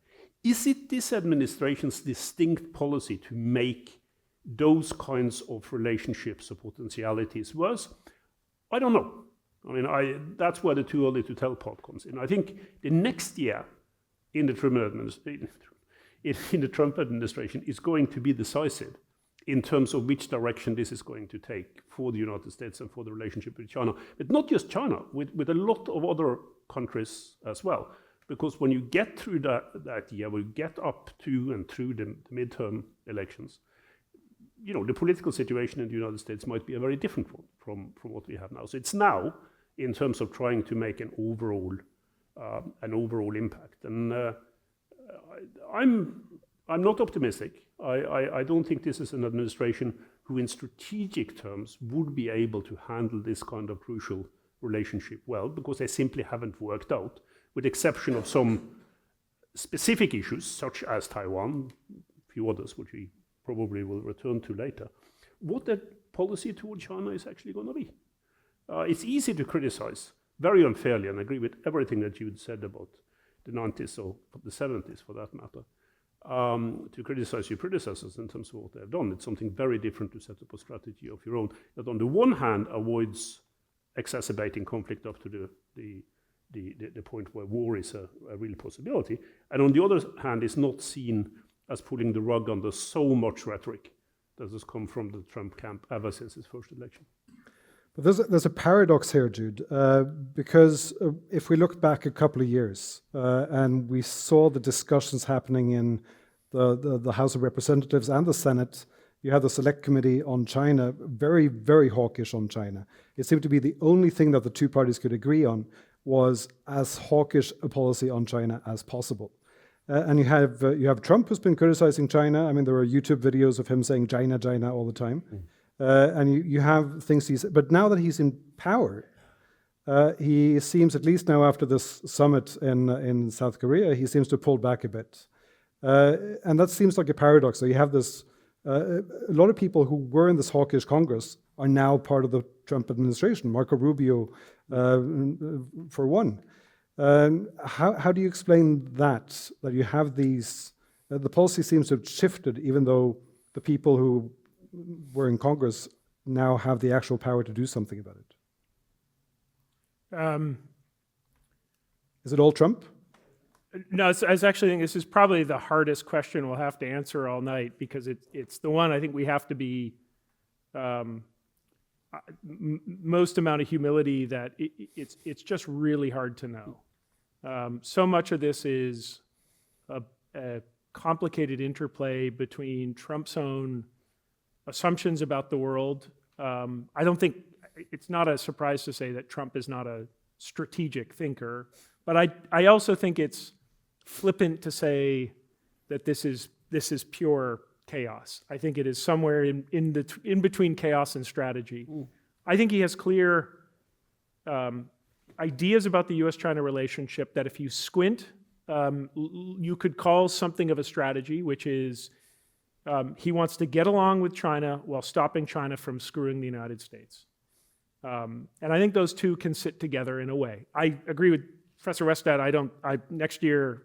Is it this administration's distinct policy to make those kinds of relationships or potentialities worse? I don't know. I mean, that's where the too early to tell part comes in. I think the next year in the Trump administration is going to be decisive in terms of which direction this is going to take for the United States and for the relationship with China. But not just China, with a lot of other countries as well. Because when you get through that year, we get up to and through the midterm elections, the political situation in the United States might be a very different one from what we have now. So it's now, in terms of trying to make an overall impact. And I'm not optimistic. I don't think this is an administration who, in strategic terms, would be able to handle this kind of crucial relationship well, because they simply haven't worked out, with the exception of some specific issues, such as Taiwan, a few others, which we probably will return to later, what that policy toward China is actually going to be. It's easy to criticize, very unfairly, and I agree with everything that Jude said about the 90s or the 70s, for that matter, to criticize your predecessors in terms of what they've done. It's something very different to set up a strategy of your own that, on the one hand, avoids exacerbating conflict up to the point where war is a real possibility, and on the other hand is not seen as pulling the rug under so much rhetoric that has come from the Trump camp ever since his first election. But there's a paradox here, Jude, because if we look back a couple of years and we saw the discussions happening in the House of Representatives and the Senate, you had the Select Committee on China, very, very hawkish on China. It seemed to be the only thing that the two parties could agree on was as hawkish a policy on China as possible. And you have Trump, who's been criticizing China. I mean, there are YouTube videos of him saying China, China all the time. And you have things he said. But now that he's in power, he seems, at least now after this summit in South Korea, he seems to pull back a bit. And that seems like a paradox. So you have this, a lot of people who were in this hawkish Congress are now part of the Trump administration, Marco Rubio for one. How do you explain that you have these, the policy seems to have shifted even though the people who were in Congress now have the actual power to do something about it? Is it all Trump? No, I actually think this is probably the hardest question we'll have to answer all night, because it's the one I think we have to be most amount of humility that it's just really hard to know. So much of this is a complicated interplay between Trump's own assumptions about the world. I don't think, it's not a surprise to say that Trump is not a strategic thinker, but I also think it's flippant to say that this is pure chaos. I think it is somewhere in between chaos and strategy. I think he has clear ideas about the US-China relationship that if you squint, you could call something of a strategy, which is he wants to get along with China while stopping China from screwing the United States. And I think those two can sit together in a way. I agree with Professor Westad. Next year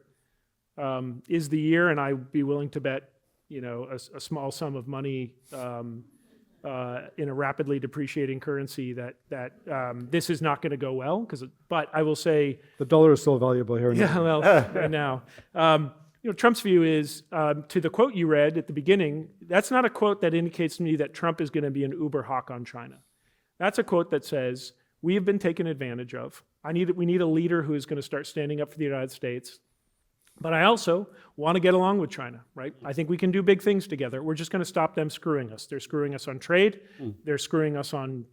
is the year, and I'd be willing to bet, a small sum of money in a rapidly depreciating currency that this is not going to go well. But I will say the dollar is still valuable here. Yeah, well, right now. Trump's view is, to the quote you read at the beginning, that's not a quote that indicates to me that Trump is going to be an uber hawk on China. That's a quote that says, we have been taken advantage of. We need a leader who is going to start standing up for the United States. But I also want to get along with China, right? I think we can do big things together. We're just going to stop them screwing us. They're screwing us on trade. They're screwing us on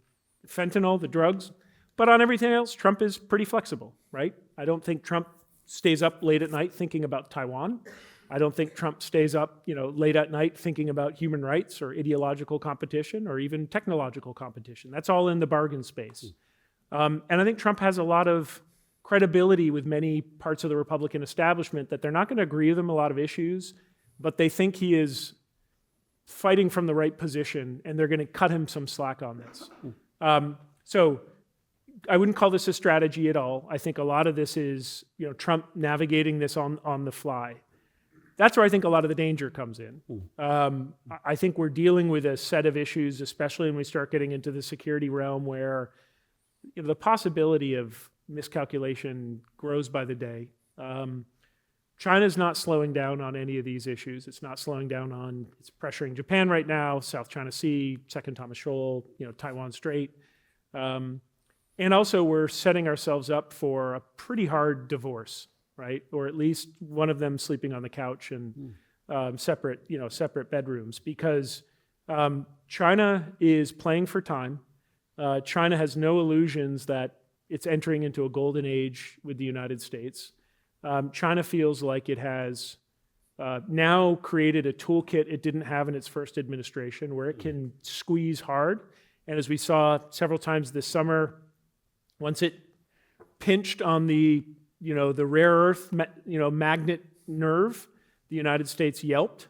fentanyl, the drugs. But on everything else, Trump is pretty flexible, right? I don't think Trump stays up late at night thinking about Taiwan. I don't think Trump stays up, late at night thinking about human rights or ideological competition or even technological competition. That's all in the bargain space. And I think Trump has a lot of credibility with many parts of the Republican establishment that they're not going to agree with him on a lot of issues, but they think he is fighting from the right position and they're going to cut him some slack on this. So I wouldn't call this a strategy at all. I think a lot of this is Trump navigating this on the fly. That's where I think a lot of the danger comes in. I think we're dealing with a set of issues, especially when we start getting into the security realm, where the possibility of miscalculation grows by the day. China's not slowing down on any of these issues. It's not slowing down on, it's pressuring Japan right now, South China Sea, Second Thomas Shoal, Taiwan Strait. And also we're setting ourselves up for a pretty hard divorce, right? Or at least one of them sleeping on the couch and separate bedrooms, because China is playing for time. China has no illusions that it's entering into a golden age with the United States. China feels like it has now created a toolkit it didn't have in its first administration, where it can squeeze hard. And as we saw several times this summer, once it pinched on the rare earth magnet nerve, the United States yelped.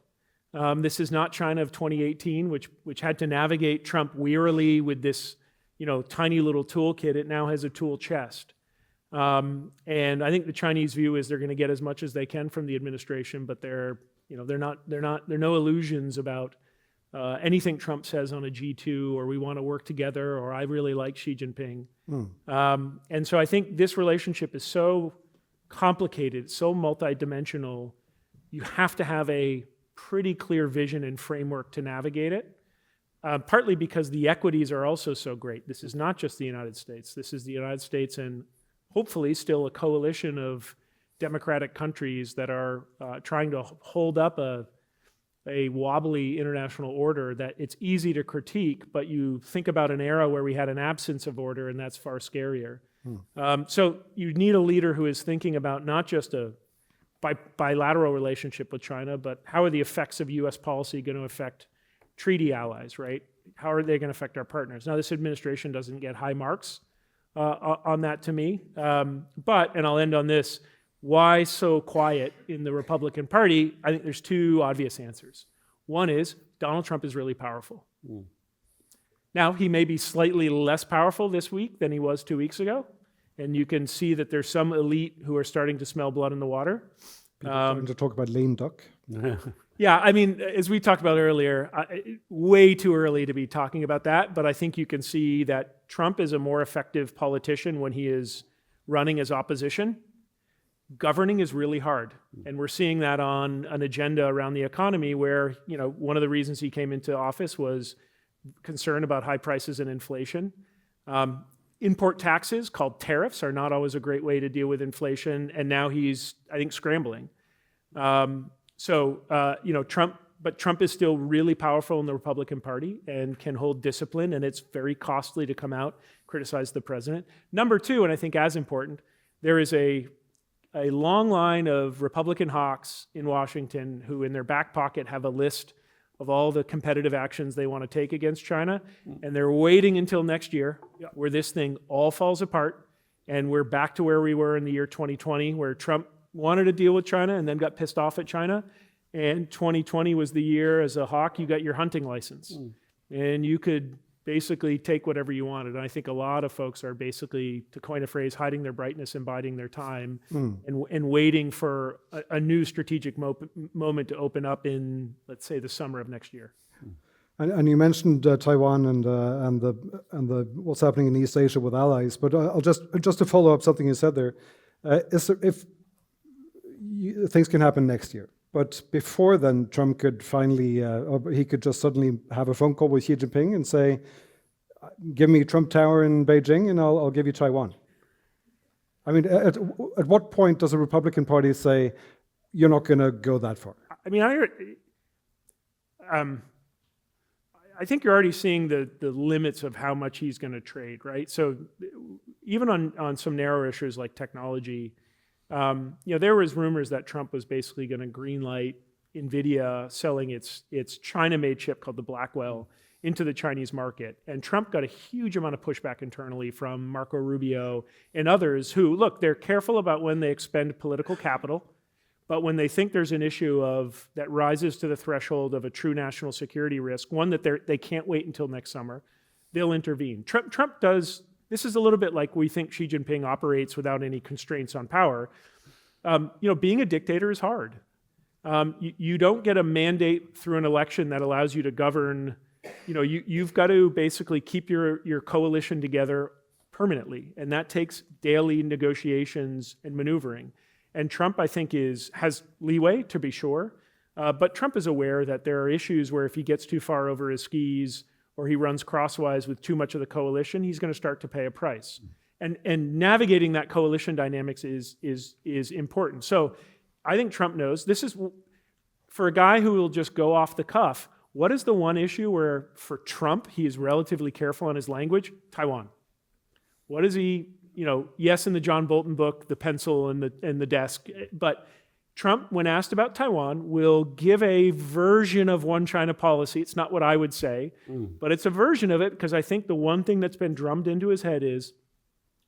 This is not China of 2018, which had to navigate Trump wearily with this tiny little toolkit. It now has a tool chest. And I think the Chinese view is they're going to get as much as they can from the administration, but there are no illusions about anything Trump says on a G2, or we want to work together, or I really like Xi Jinping. And so I think this relationship is so complicated, so multidimensional, you have to have a pretty clear vision and framework to navigate it. Partly because the equities are also so great. This is not just the United States. This is the United States and hopefully still a coalition of democratic countries that are trying to hold up a wobbly international order that it's easy to critique, but you think about an era where we had an absence of order, and that's far scarier. So you need a leader who is thinking about not just a bilateral relationship with China, but how are the effects of US policy going to affect treaty allies, right? How are they going to affect our partners? Now, this administration doesn't get high marks on that to me, but, and I'll end on this, why so quiet in the Republican Party? I think there's two obvious answers. One is Donald Trump is really powerful. Now, he may be slightly less powerful this week than he was 2 weeks ago, And you can see that there's some elite who are starting to smell blood in the water. People starting to talk about lame duck. Yeah, I mean, as we talked about earlier, way too early to be talking about that, but I think you can see that Trump is a more effective politician when he is running as opposition. Governing is really hard, and we're seeing that on an agenda around the economy where, you know, one of the reasons he came into office was concern about high prices and inflation. Import taxes, called tariffs, are not always a great way to deal with inflation, and now he's, I think, scrambling. You know, Trump is still really powerful in the Republican Party and can hold discipline, and it's very costly to come out, criticize the president. Number two, and I think as important, there is a long line of Republican hawks in Washington who in their back pocket have a list of all the competitive actions they want to take against China, and they're waiting until next year where this thing all falls apart, and we're back to where we were in the year 2020, where Trump wanted to deal with China and then got pissed off at China, and 2020 was the year as a hawk you got your hunting license, and you could basically take whatever you wanted. And I think a lot of folks are basically, to coin a phrase, hiding their brightness and biding their time and waiting for a new strategic moment to open up in, let's say, the summer of next year. And you mentioned Taiwan and the what's happening in East Asia with allies, but I'll just to follow up something you said there, things can happen next year. But before then, Trump could finally, or he could just suddenly have a phone call with Xi Jinping and say, give me Trump Tower in Beijing and I'll give you Taiwan. I mean, at what point does the Republican Party say, you're not going to go that far? I mean, I think you're already seeing the limits of how much he's going to trade, right? So even on some narrow issues like technology, you know, there was rumors that Trump was basically going to greenlight NVIDIA selling its China-made chip called the Blackwell into the Chinese market. And Trump got a huge amount of pushback internally from Marco Rubio and others who, look, they're careful about when they expend political capital, but when they think there's an issue that rises to the threshold of a true national security risk, one that they can't wait until next summer, they'll intervene. Trump does. This is a little bit like we think Xi Jinping operates without any constraints on power. You know, being a dictator is hard. You don't get a mandate through an election that allows you to govern. You know, you've got to basically keep your coalition together permanently, and that takes daily negotiations and maneuvering. And Trump, I think, has leeway, to be sure, but Trump is aware that there are issues where if he gets too far over his skis or he runs crosswise with too much of the coalition, he's going to start to pay a price. And navigating that coalition dynamics is important. So I think Trump knows this is, for a guy who will just go off the cuff, what is the one issue where for Trump he is relatively careful on his language? Taiwan. What is he, you know, yes, in the John Bolton book, the pencil and the desk, but Trump, when asked about Taiwan, will give a version of one China policy. It's not what I would say, but it's a version of it because I think the one thing that's been drummed into his head is,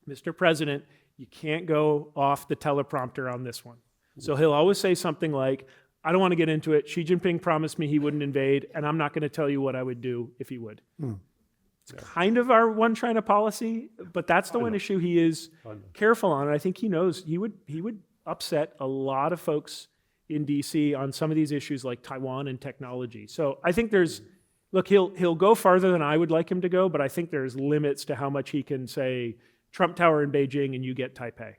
Mr. President, you can't go off the teleprompter on this one. So he'll always say something like, I don't want to get into it. Xi Jinping promised me he wouldn't invade, and I'm not going to tell you what I would do if he would. It's kind of our one China policy, but that's the one issue he is careful on. And I think he knows he would upset a lot of folks in DC on some of these issues like Taiwan and technology. So I think look, he'll go farther than I would like him to go, but I think there's limits to how much he can say, Trump Tower in Beijing and you get Taipei.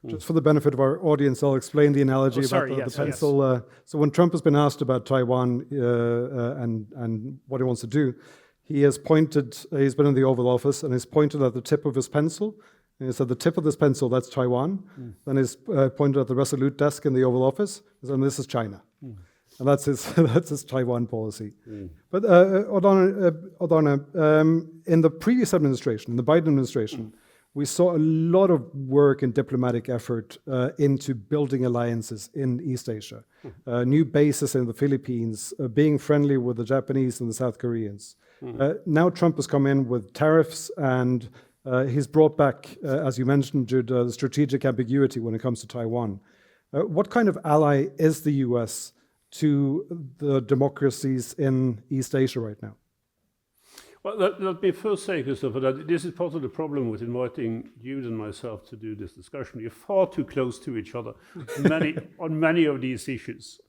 Just for the benefit of our audience, I'll explain the analogy about the pencil. Yes. So when Trump has been asked about Taiwan and what he wants to do, he's been in the Oval Office and he's pointed at the tip of his pencil. And he said, the tip of this pencil, that's Taiwan. Then he's pointed at the Resolute desk in the Oval Office, and this is China. And that's his Taiwan policy. But Odd Arne, in the previous administration, in the Biden administration, we saw a lot of work and diplomatic effort into building alliances in East Asia. New bases in the Philippines, being friendly with the Japanese and the South Koreans. Now Trump has come in with tariffs and he's brought back, as you mentioned, Jude, the strategic ambiguity when it comes to Taiwan. What kind of ally is the US to the democracies in East Asia right now? But let me first say, Kristoffer, that this is part of the problem with inviting Jude and myself to do this discussion. We're far too close to each other on many of these issues,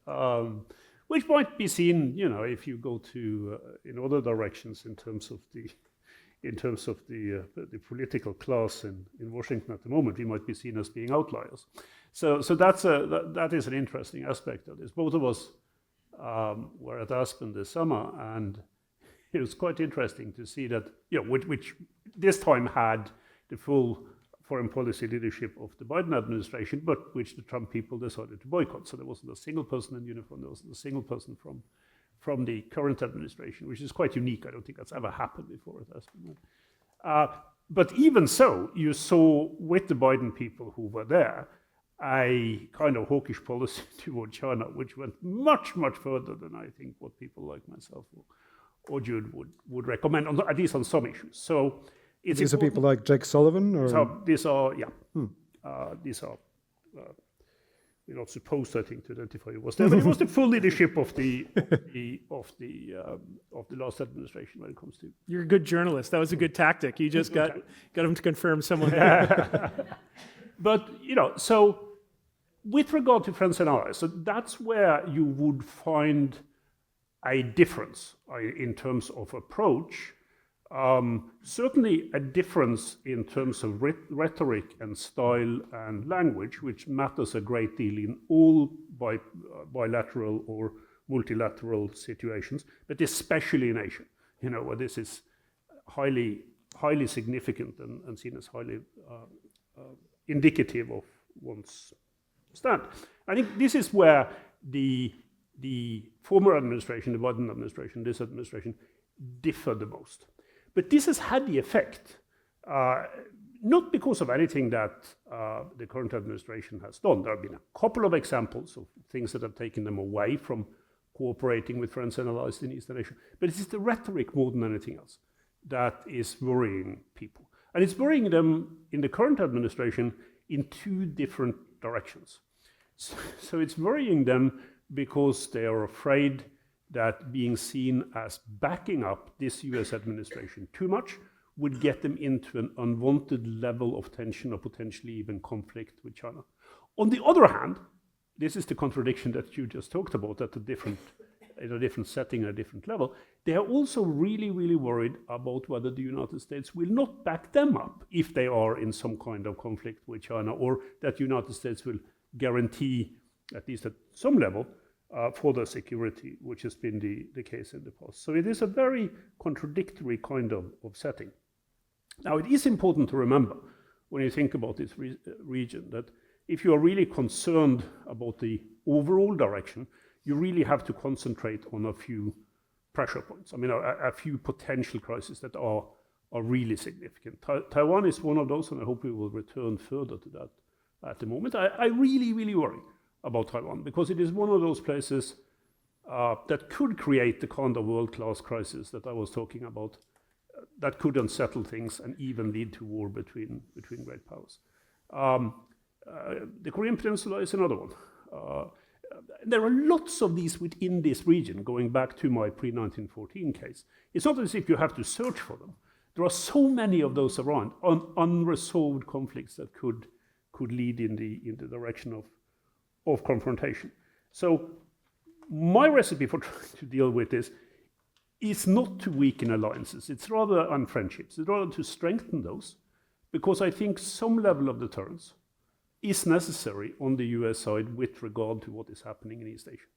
which might be seen, if you go to in other directions in terms of the political class in Washington at the moment. We might be seen as being outliers. So that is an interesting aspect of this. Both of us were at Aspen this summer, and it was quite interesting to see that, which this time had the full foreign policy leadership of the Biden administration, but which the Trump people decided to boycott. So there wasn't a single person in uniform, there wasn't a single person from the current administration, which is quite unique. I don't think that's ever happened before at Aspen. But even so, you saw with the Biden people who were there, a kind of hawkish policy toward China, which went much, much further than I think what people like myself or Jude would recommend, at least on some issues. So it's these are people like Jake Sullivan, or so these are these are. We're not supposed, I think, to identify who was there, but it was the full leadership of the last administration when it comes to. You're a good journalist. That was a good tactic. You just got him to confirm someone. But so with regard to friends and allies, so that's where you would find a difference in terms of approach. Certainly a difference in terms of rhetoric and style and language, which matters a great deal in all bilateral or multilateral situations, but especially in Asia, where this is highly significant and seen as highly indicative of one's stand. I think this is where the former administration, the Biden administration, this administration, differ the most. But this has had the effect, not because of anything that the current administration has done. There have been a couple of examples of things that have taken them away from cooperating with friends and allies in Eastern Asia. But it is the rhetoric more than anything else that is worrying people. And it's worrying them in the current administration in two different directions. So it's worrying them because they are afraid that being seen as backing up this US administration too much would get them into an unwanted level of tension or potentially even conflict with China. On the other hand, this is the contradiction that you just talked about at in a different setting, at a different level. They are also really, really worried about whether the United States will not back them up if they are in some kind of conflict with China, or that the United States will guarantee, at least at some level, for their security, which has been the case in the past. So it is a very contradictory kind of setting. Now, it is important to remember, when you think about this region, that if you are really concerned about the overall direction, you really have to concentrate on a few pressure points. I mean, a few potential crises that are really significant. Taiwan is one of those, and I hope we will return further to that at the moment. I really, really worry about Taiwan, because it is one of those places that could create the kind of world-class crisis that I was talking about, that could unsettle things and even lead to war between great powers. The Korean Peninsula is another one. There are lots of these within this region, going back to my pre-1914 case. It's not as if you have to search for them. There are so many of those around, unresolved conflicts that could lead in the direction of confrontation. So my recipe for trying to deal with this is not to weaken alliances. It's rather on friendships. It's rather to strengthen those, because I think some level of deterrence is necessary on the US side with regard to what is happening in East Asia.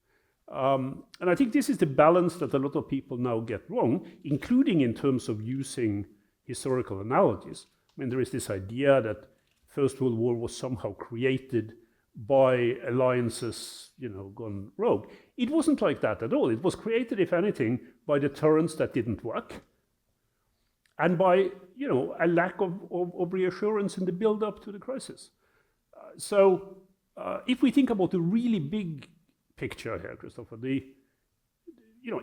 And I think this is the balance that a lot of people now get wrong, including in terms of using historical analogies. I mean, there is this idea that First World War was somehow created by alliances, gone rogue. It wasn't like that at all. It was created, if anything, by deterrence that didn't work, and by, a lack of reassurance in the build-up to the crisis. So if we think about the really big picture here, Kristoffer,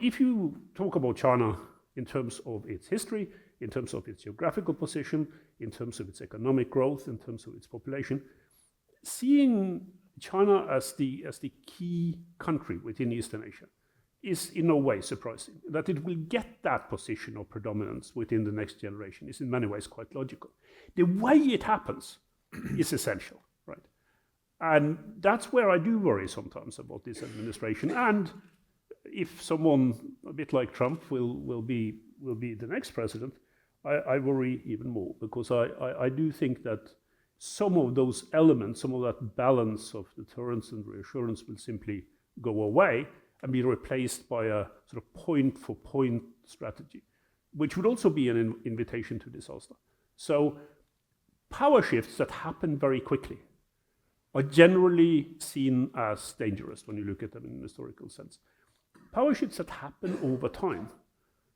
if you talk about China in terms of its history, in terms of its geographical position, in terms of its economic growth, in terms of its population, seeing China as the key country within Eastern Asia is in no way surprising. That it will get that position of predominance within the next generation is in many ways quite logical. The way it happens is essential, right? And that's where I do worry sometimes about this administration. And if someone a bit like Trump will be the next president, I worry even more, because I do think that some of those elements, some of that balance of deterrence and reassurance will simply go away and be replaced by a sort of point-for-point strategy, which would also be an invitation to disaster. So power shifts that happen very quickly are generally seen as dangerous when you look at them in an historical sense. Power shifts that happen over time.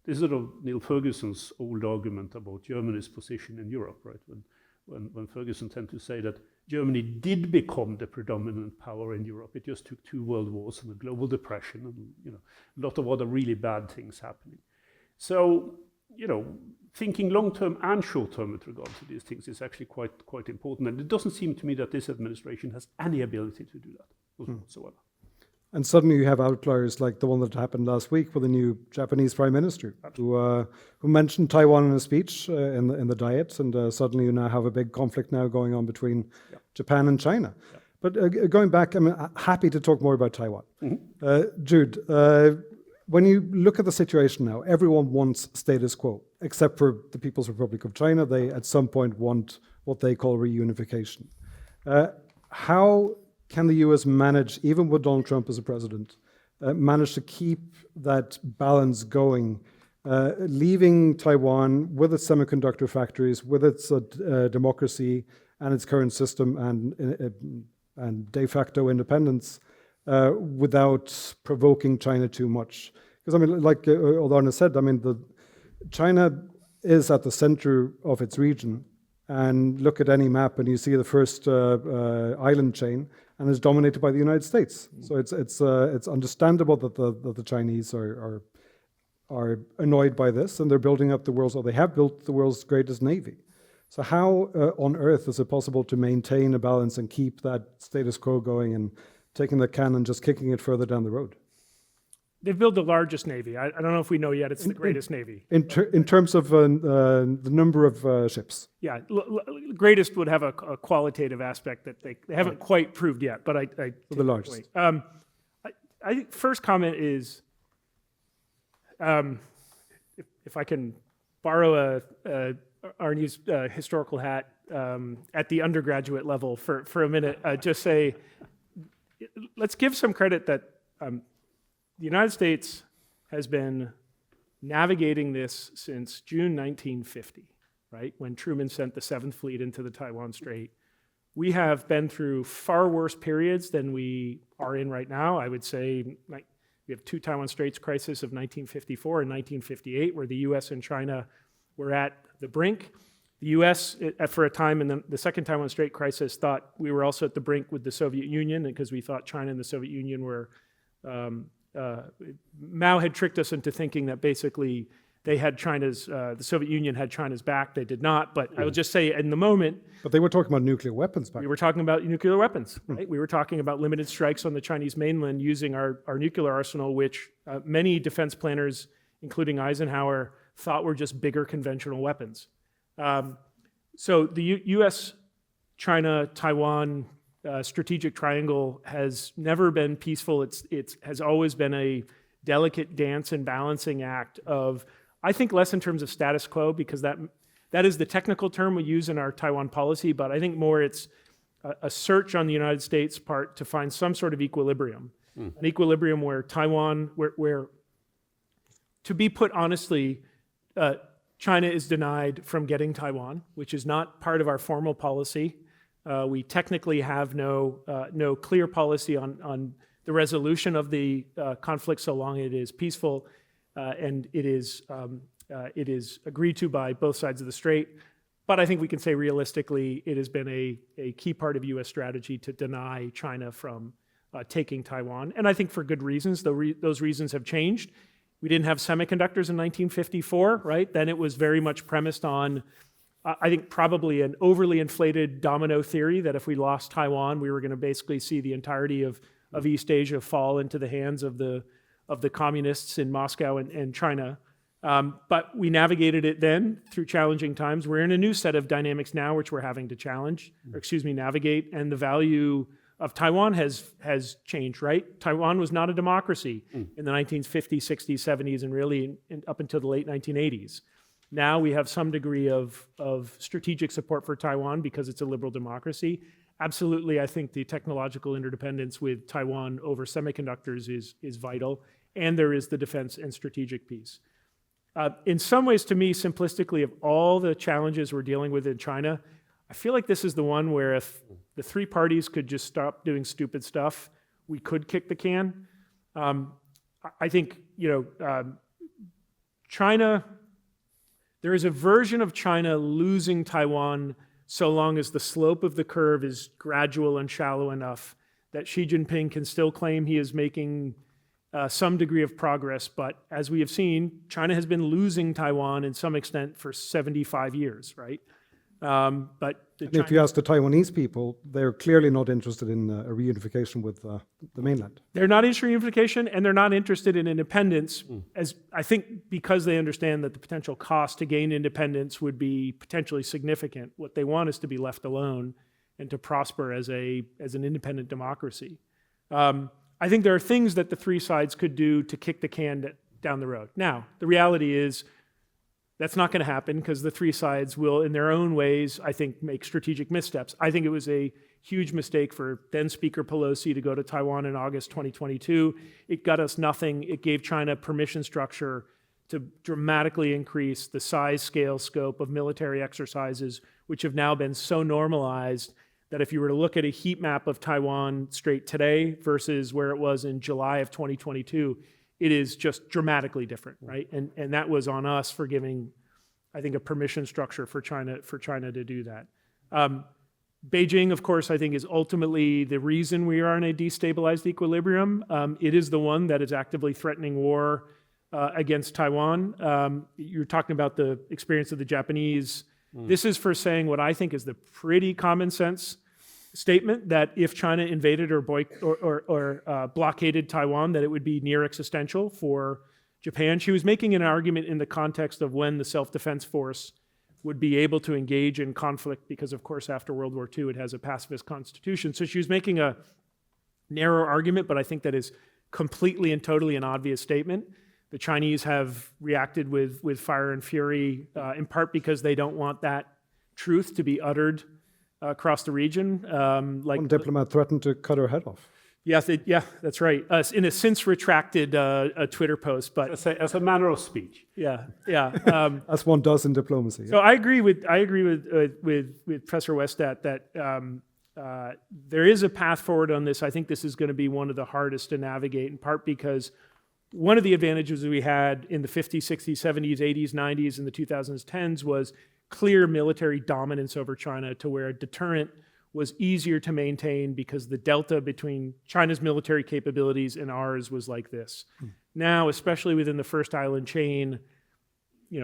This is sort of Neil Ferguson's old argument about Germany's position in Europe, right? When Ferguson tended to say that Germany did become the predominant power in Europe. It just took 2 world wars and a global depression and a lot of other really bad things happening. So, thinking long-term and short-term with regard to these things is actually quite important. And it doesn't seem to me that this administration has any ability to do that whatsoever. And suddenly you have outliers like the one that happened last week with the new Japanese prime minister who mentioned Taiwan in a speech in the Diet, and suddenly you now have a big conflict now going on between Japan and China. Yeah. But going back, I'm happy to talk more about Taiwan. Mm-hmm. Jude, when you look at the situation now, everyone wants status quo, except for the People's Republic of China. They at some point want what they call reunification. How can the US manage, even with Donald Trump as a president, manage to keep that balance going, leaving Taiwan with its semiconductor factories, with its democracy and its current system and de facto independence, without provoking China too much? Because like Odd Arne said, China is at the center of its region. And look at any map, and you see the first island chain, and it's dominated by the United States. So it's understandable that the Chinese are annoyed by this, and they're building up they have built the world's greatest navy. So how on earth is it possible to maintain a balance and keep that status quo going, and taking the can and just kicking it further down the road? They've built the largest navy. I don't know if we know yet it's the greatest navy. In terms of the number of ships. Yeah, greatest would have a qualitative aspect that they haven't quite proved yet, but I the largest. I think first comment is, if I can borrow Arne's historical hat at the undergraduate level for a minute, just say, let's give some credit that the United States has been navigating this since June 1950, right? When Truman sent the 7th Fleet into the Taiwan Strait. We have been through far worse periods than we are in right now. I would say we have 2 Taiwan Straits crises of 1954 and 1958, where the US and China were at the brink. The US, for a time in the second Taiwan Strait crisis, thought we were also at the brink with the Soviet Union, because we thought China and the Soviet Union were Mao had tricked us into thinking that basically they had the Soviet Union had China's back. They did not, but I will just say in the moment. But they were talking about nuclear weapons back then. We were talking about nuclear weapons, right? We were talking about limited strikes on the Chinese mainland using our nuclear arsenal, which many defense planners, including Eisenhower, thought were just bigger conventional weapons. So the US, China, Taiwan, strategic triangle has never been peaceful. It has always been a delicate dance and balancing act of, I think, less in terms of status quo, because that is the technical term we use in our Taiwan policy, but I think more it's a search on the United States' part to find some sort of equilibrium. An equilibrium where Taiwan, where to be put honestly, China is denied from getting Taiwan, which is not part of our formal policy. We technically have no clear policy on the resolution of the conflict so long it is peaceful, and it is agreed to by both sides of the strait. But I think we can say realistically, it has been a key part of U.S. strategy to deny China from taking Taiwan, and I think for good reasons. Those reasons have changed. We didn't have semiconductors in 1954, right? Then it was very much premised on, I think, probably an overly inflated domino theory that if we lost Taiwan, we were going to basically see the entirety of East Asia fall into the hands of the the communists in Moscow and China. But we navigated it then through challenging times. We're in a new set of dynamics now, which we're having to navigate. And the value of Taiwan has changed, right? Taiwan was not a democracy in the 1950s, 60s, 70s, and really up until the late 1980s. Now we have some degree of strategic support for Taiwan because it's a liberal democracy. Absolutely, I think the technological interdependence with Taiwan over semiconductors is vital, and there is the defense and strategic piece. In some ways, to me, simplistically, of all the challenges we're dealing with in China, I feel like this is the one where if the three parties could just stop doing stupid stuff, we could kick the can. I think, China, there is a version of China losing Taiwan so long as the slope of the curve is gradual and shallow enough that Xi Jinping can still claim he is making some degree of progress. But as we have seen, China has been losing Taiwan in some extent for 75 years, right? If you ask the Taiwanese people, they're clearly not interested in a reunification with the mainland. They're not interested in reunification, and they're not interested in independence, as I think because they understand that the potential cost to gain independence would be potentially significant. What they want is to be left alone and to prosper as an independent democracy. I think there are things that the three sides could do to kick the can down the road. Now, the reality is that's not going to happen because the three sides will, in their own ways, I think, make strategic missteps. I think it was a huge mistake for then Speaker Pelosi to go to Taiwan in August 2022. It got us nothing. It gave China permission structure to dramatically increase the size, scale, scope of military exercises, which have now been so normalized that if you were to look at a heat map of Taiwan Strait today versus where it was in July of 2022, it is just dramatically different, right? And that was on us for giving, I think, a permission structure for China to do that. Beijing, of course, I think is ultimately the reason we are in a destabilized equilibrium. It is the one that is actively threatening war against Taiwan. You're talking about the experience of the Japanese. This is for saying what I think is the pretty common sense statement that if China invaded or blockaded Taiwan, that it would be near existential for Japan. She was making an argument in the context of when the self-defense force would be able to engage in conflict because, of course, after World War II, it has a pacifist constitution. So she was making a narrow argument, but I think that is completely and totally an obvious statement. The Chinese have reacted with fire and fury, in part because they don't want that truth to be uttered across the region. One diplomat threatened to cut her head off. Yes, that's right. In a since retracted a Twitter post, but as a manner of speech. Yeah. As one does in diplomacy. So I agree with Professor Westad that there is a path forward on this. I think this is going to be one of the hardest to navigate, in part because one of the advantages we had in the 50s, 60s, 70s, 80s, 90s, and the 2000s, 10s was clear military dominance over China, to where a deterrent was easier to maintain because the delta between China's military capabilities and ours was like this. Now, especially within the first island chain,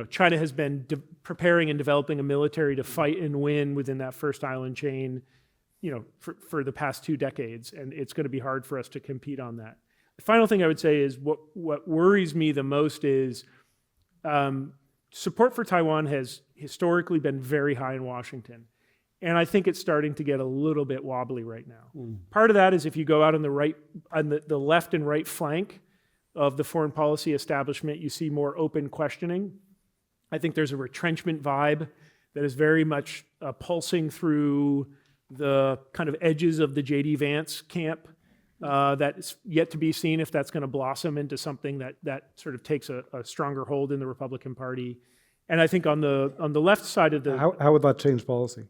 China has been preparing and developing a military to fight and win within that first island chain, for the past 2 decades, and it's going to be hard for us to compete on that. The final thing I would say is what worries me the most is support for Taiwan has historically been very high in Washington. And I think it's starting to get a little bit wobbly right now. Part of that is if you go out on the left and right flank of the foreign policy establishment, you see more open questioning. I think there's a retrenchment vibe that is very much pulsing through the kind of edges of the J.D. Vance camp. That's yet to be seen if that's going to blossom into something that sort of takes a stronger hold in the Republican Party. And I think on the left side of the... How would that change policy?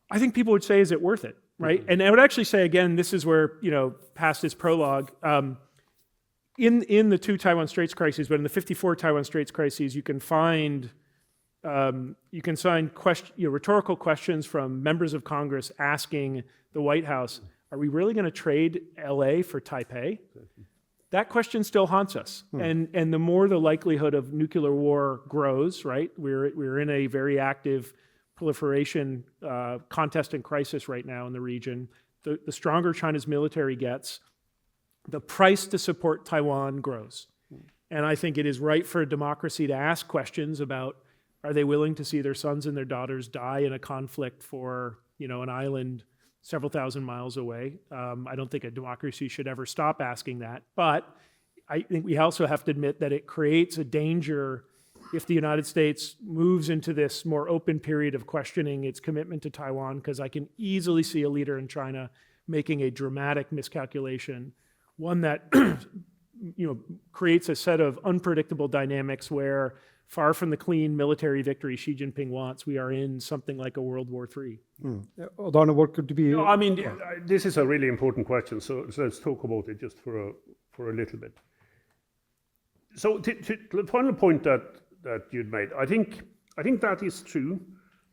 I think people would say, is it worth it, right? And I would actually say, again, this is where, past this prologue, in the 2 Taiwan Straits crises, but in the 54 Taiwan Straits crises, you can find rhetorical questions from members of Congress asking the White House, are we really going to trade LA for Taipei? That question still haunts us. And the more the likelihood of nuclear war grows, right? We're in a very active proliferation contest and crisis right now in the region. The stronger China's military gets, the price to support Taiwan grows. And I think it is right for a democracy to ask questions about, are they willing to see their sons and their daughters die in a conflict for, an island several thousand miles away? I don't think a democracy should ever stop asking that. But I think we also have to admit that it creates a danger if the United States moves into this more open period of questioning its commitment to Taiwan, because I can easily see a leader in China making a dramatic miscalculation, one that creates a set of unpredictable dynamics where, far from the clean military victory Xi Jinping wants, we are in something like a World War III. Odd Arne, what could be? This is a really important question, so let's talk about it just for a little bit. So to the final point that you'd made, I think that is true.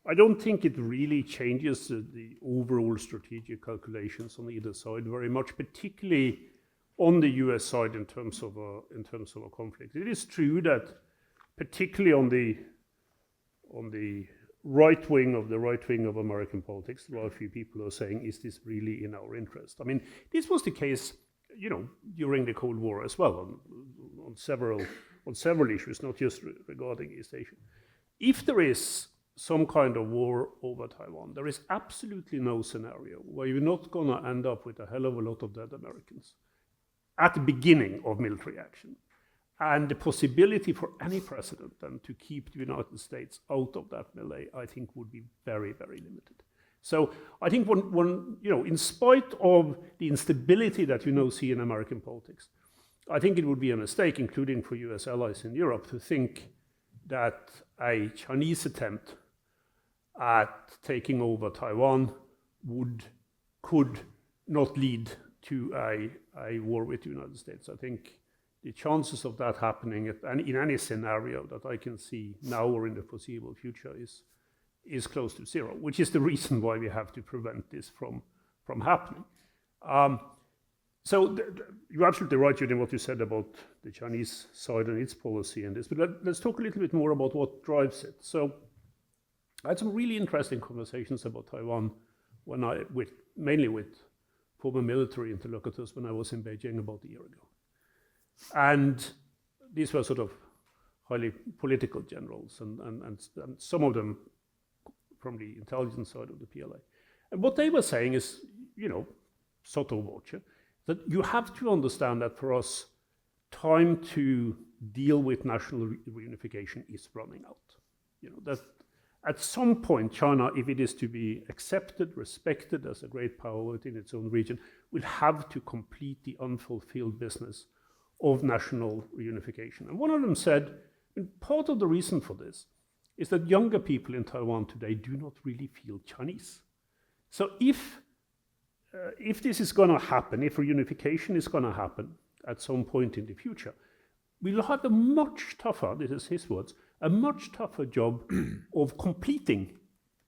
I don't think it really changes the overall strategic calculations on either side very much, particularly on the US side in terms of a conflict. It is true that particularly on the right wing of American politics, there are a few people who are saying, is this really in our interest? I mean, this was the case, during the Cold War as well, on several issues, not just regarding East Asia. If there is some kind of war over Taiwan, there is absolutely no scenario where you're not going to end up with a hell of a lot of dead Americans at the beginning of military action. And the possibility for any president then to keep the United States out of that melee, I think, would be very, very limited. So I think in spite of the instability that see in American politics, I think it would be a mistake, including for US allies in Europe, to think that a Chinese attempt at taking over Taiwan could not lead to a war with the United States. I think the chances of that happening in any scenario that I can see now or in the foreseeable future is close to zero, which is the reason why we have to prevent this from happening. So you're absolutely right, Jude, in what you said about the Chinese side and its policy in this, but let's talk a little bit more about what drives it. So I had some really interesting conversations about Taiwan mainly with former military interlocutors when I was in Beijing about a year ago. And these were sort of highly political generals and some of them from the intelligence side of the PLA. And what they were saying is, sotto voce, that you have to understand that for us, time to deal with national reunification is running out. That at some point, China, if it is to be accepted, respected as a great power within its own region, will have to complete the unfulfilled business of national reunification. And one of them said, part of the reason for this is that younger people in Taiwan today do not really feel Chinese. So if this is going to happen, if reunification is going to happen at some point in the future, we'll have a much tougher, this is his words, a much tougher job of completing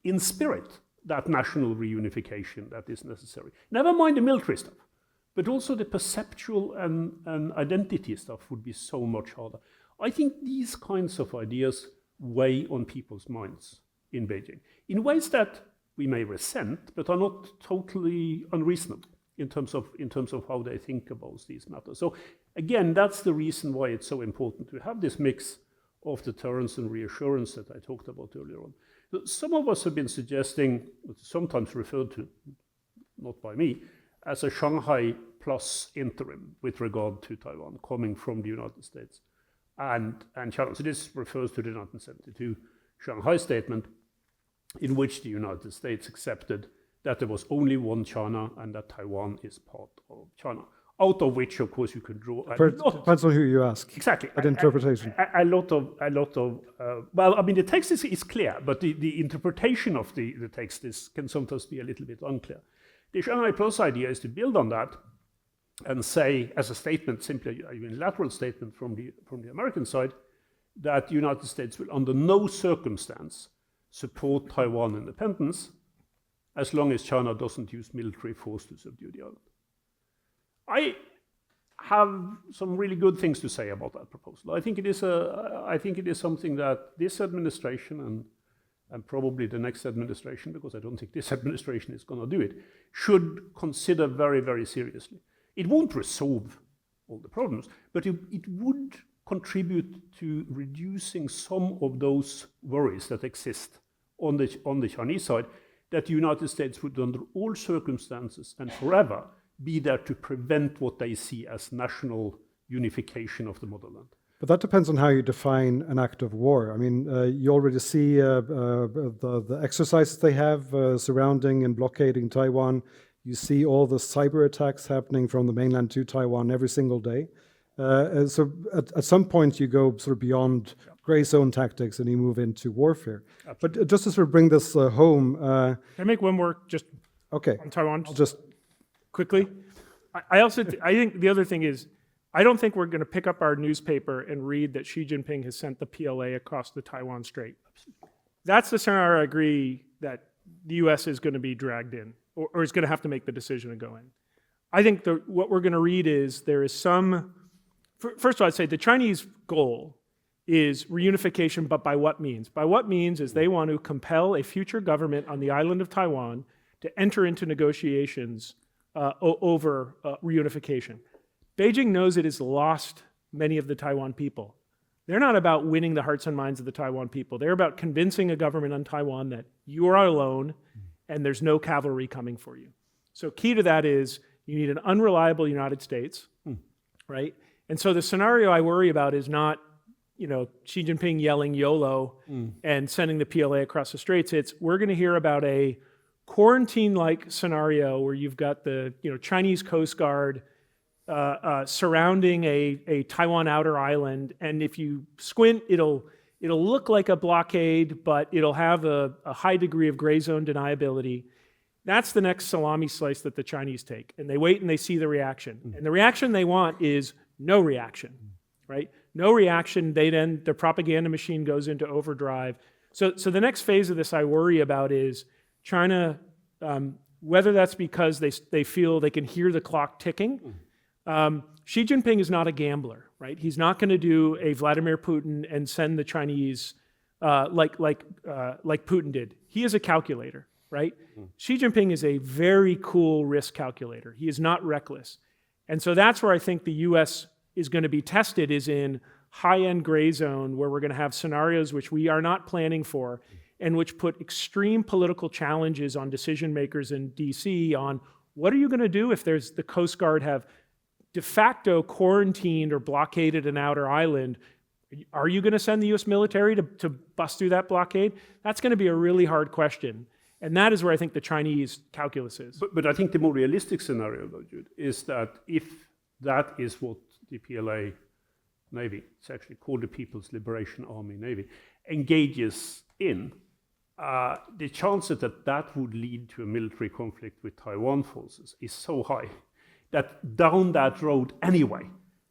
in spirit that national reunification that is necessary. Never mind the military stuff, but also the perceptual and identity stuff would be so much harder. I think these kinds of ideas weigh on people's minds in Beijing in ways that we may resent, but are not totally unreasonable in terms of how they think about these matters. So again, that's the reason why it's so important to have this mix of deterrence and reassurance that I talked about earlier on. Some of us have been suggesting, sometimes referred to, not by me, as a Shanghai plus interim with regard to Taiwan coming from the United States and China. So this refers to the 1972 Shanghai Statement, in which the United States accepted that there was only one China and that Taiwan is part of China. Out of which, of course, you could draw depends on who you ask. Exactly. That interpretation. A lot of. Well, I mean, the text is clear, but the interpretation of the text can sometimes be a little bit unclear. The Shanghai Plus idea is to build on that and say, as a statement, simply a unilateral statement from the American side, that the United States will under no circumstance support Taiwan independence as long as China doesn't use military force to subdue the island. I have some really good things to say about that proposal. I think it is something that this administration and probably the next administration, because I don't think this administration is going to do it, should consider very, very seriously. It won't resolve all the problems, but it would contribute to reducing some of those worries that exist on the Chinese side, that the United States would, under all circumstances and forever, be there to prevent what they see as national unification of the motherland. But that depends on how you define an act of war. I mean, you already see the exercises they have surrounding and blockading Taiwan. You see all the cyber attacks happening from the mainland to Taiwan every single day. So at some point you go sort of beyond gray zone tactics and you move into warfare. Absolutely. But just to sort of bring this home. Can I make one more just okay. on Taiwan? I'll just quickly. I also I think the other thing is, I don't think we're going to pick up our newspaper and read that Xi Jinping has sent the PLA across the Taiwan Strait. That's the scenario I agree that the US is going to be dragged in, or is going to have to make the decision to go in. I think what we're going to read is there is some, first of all, I'd say the Chinese goal is reunification, but by what means? By what means is they want to compel a future government on the island of Taiwan to enter into negotiations over reunification. Beijing knows it has lost many of the Taiwan people. They're not about winning the hearts and minds of the Taiwan people. They're about convincing a government on Taiwan that you are alone and there's no cavalry coming for you. So key to that is you need an unreliable United States, right? And so the scenario I worry about is not, Xi Jinping yelling YOLO and sending the PLA across the straits. It's we're going to hear about a quarantine-like scenario where you've got the Chinese Coast Guard surrounding a Taiwan outer island, and if you squint, it'll look like a blockade, but it'll have a high degree of gray zone deniability. That's the next salami slice that the Chinese take, and they wait and they see the reaction. And the reaction they want is no reaction, right? No reaction. Their propaganda machine goes into overdrive. So the next phase of this I worry about is China, whether that's because they feel they can hear the clock ticking. Xi Jinping is not a gambler, right? He's not going to do a Vladimir Putin and send the Chinese like Putin did. He is a calculator, right? Xi Jinping is a very cool risk calculator. He is not reckless. And so that's where I think the US is going to be tested, is in high-end gray zone, where we're going to have scenarios which we are not planning for and which put extreme political challenges on decision makers in DC on what are you going to do if there's the Coast Guard have de facto quarantined or blockaded an outer island. Are you going to send the US military to bust through that blockade? That's going to be a really hard question. And that is where I think the Chinese calculus is. But I think the more realistic scenario, though, Jude, is that if that is what the PLA Navy, it's actually called the People's Liberation Army Navy, engages in, the chances that would lead to a military conflict with Taiwan forces is so high that down that road anyway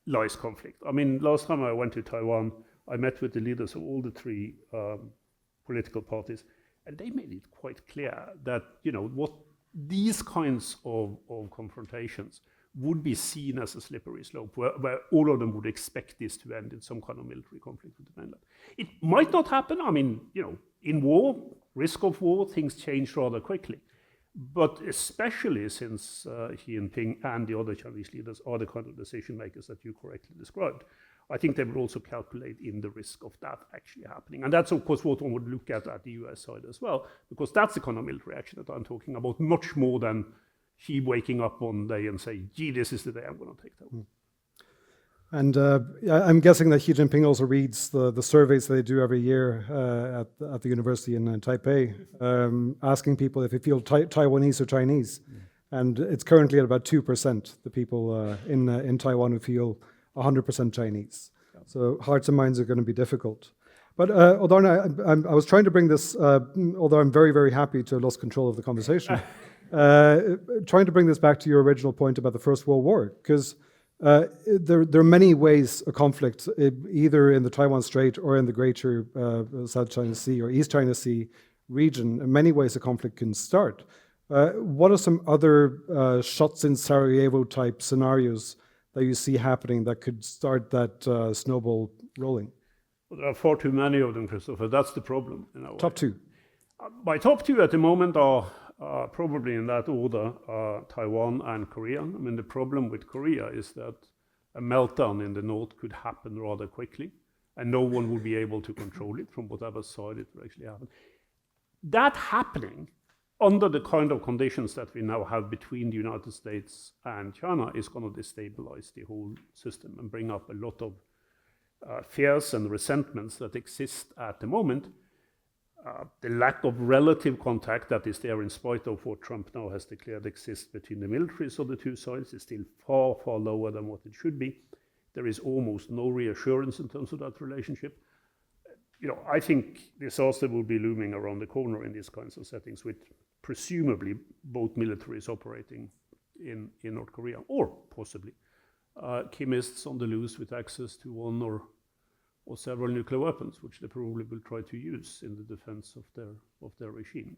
lies conflict. I mean, last time I went to Taiwan, I met with the leaders of all the three political parties, and they made it quite clear that what these kinds of confrontations would be seen as a slippery slope, where all of them would expect this to end in some kind of military conflict with the mainland. It might not happen. I mean, in war, risk of war, things change rather quickly. But especially since Xi Jinping and the other Chinese leaders are the kind of decision makers that you correctly described, I think they would also calculate in the risk of that actually happening. And that's, of course, what one would look at the US side as well, because that's the kind of military action that I'm talking about, much more than Xi waking up one day and say, gee, this is the day I'm going to take that one. And I'm guessing that Xi Jinping also reads the surveys they do every year at the university in Taipei, asking people if they feel Taiwanese or Chinese. And it's currently at about 2%, the people in Taiwan who feel 100% Chinese. So hearts and minds are going to be difficult. But Odd Arne, I was trying to bring this, although I'm very, very happy to have lost control of the conversation, trying to bring this back to your original point about the First World War, because there are many ways a conflict, either in the Taiwan Strait or in the greater South China Sea or East China Sea region, in many ways a conflict can start. What are some other shots in Sarajevo type scenarios that you see happening that could start that snowball rolling? Well, there are far too many of them, Kristoffer. That's the problem. Top two. My top two at the moment are probably in that order, Taiwan and Korea. I mean, the problem with Korea is that a meltdown in the north could happen rather quickly, and no one would be able to control it from whatever side it would actually happen. That happening under the kind of conditions that we now have between the United States and China is going to destabilize the whole system and bring up a lot of fears and resentments that exist at the moment. The lack of relative contact that is there in spite of what Trump now has declared exists between the militaries of the two sides is still far, far lower than what it should be. There is almost no reassurance in terms of that relationship. I think disaster will be looming around the corner in these kinds of settings with presumably both militaries operating in North Korea, or possibly chemists on the loose with access to one or several nuclear weapons, which they probably will try to use in the defense of their regime.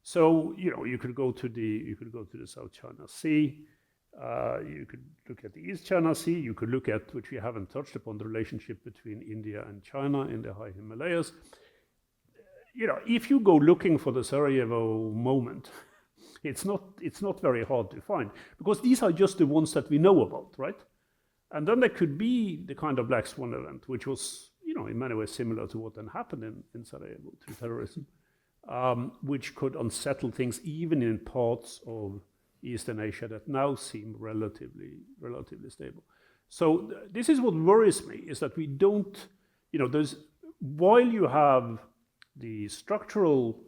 So you could go to the South China Sea. You could look at the East China Sea. You could look at, which we haven't touched upon, the relationship between India and China in the high Himalayas. If you go looking for the Sarajevo moment, it's not very hard to find, because these are just the ones that we know about, right? And then there could be the kind of black swan event, which was, in many ways similar to what then happened in Sarajevo to terrorism, which could unsettle things even in parts of Eastern Asia that now seem relatively stable. So this is what worries me, is that we don't, while you have the structural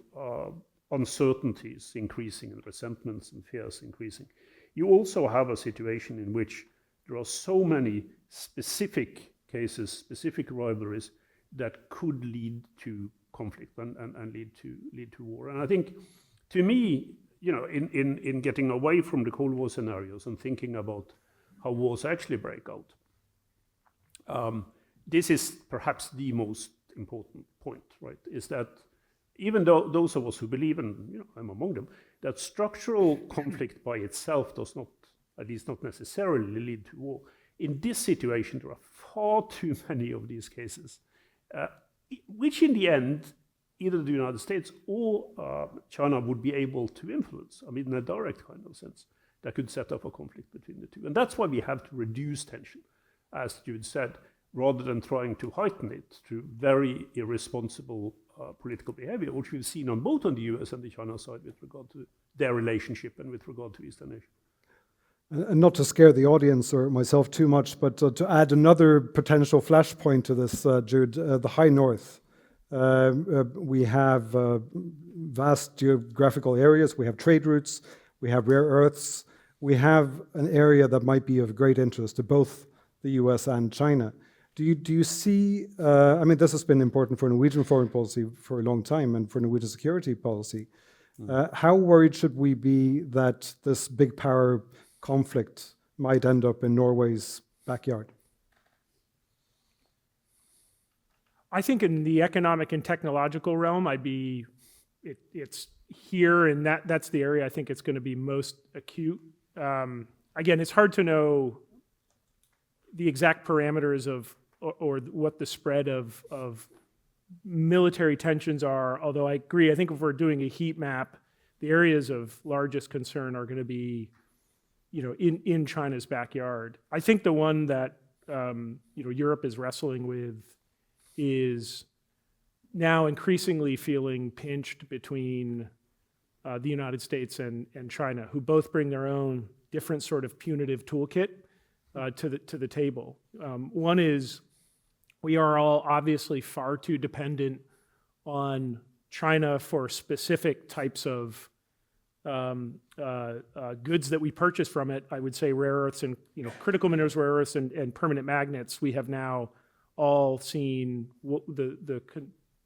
uncertainties increasing and resentments and fears increasing, you also have a situation in which there are so many specific cases, specific rivalries that could lead to conflict and lead to war. And I think, to me, in getting away from the Cold War scenarios and thinking about how wars actually break out, this is perhaps the most important point, right? Is that even though those of us who believe, and I'm among them, that structural conflict by itself does not, at least not necessarily, lead to war. In this situation, there are far too many of these cases, which in the end, either the United States or China would be able to influence, in a direct kind of sense, that could set up a conflict between the two. And that's why we have to reduce tension, as Jude said, rather than trying to heighten it through very irresponsible political behavior, which we've seen on both on the US and the China side with regard to their relationship and with regard to Eastern Asia. And not to scare the audience or myself too much, but to add another potential flashpoint to this, Jude, the High North. We have vast geographical areas, we have trade routes, we have rare earths, we have an area that might be of great interest to both the US and China. Do you see, this has been important for Norwegian foreign policy for a long time and for Norwegian security policy. How worried should we be that this big power conflict might end up in Norway's backyard? I think in the economic and technological realm, it's here, and that's the area I think it's going to be most acute. Again, it's hard to know the exact parameters of or what the spread of military tensions are, although I agree, I think if we're doing a heat map, the areas of largest concern are going to be in China's backyard. I think the one that Europe is wrestling with is now increasingly feeling pinched between the United States and China, who both bring their own different sort of punitive toolkit to the table. One is we are all obviously far too dependent on China for specific types of goods that we purchase from it. I would say rare earths and critical minerals, rare earths and permanent magnets. We have now all seen the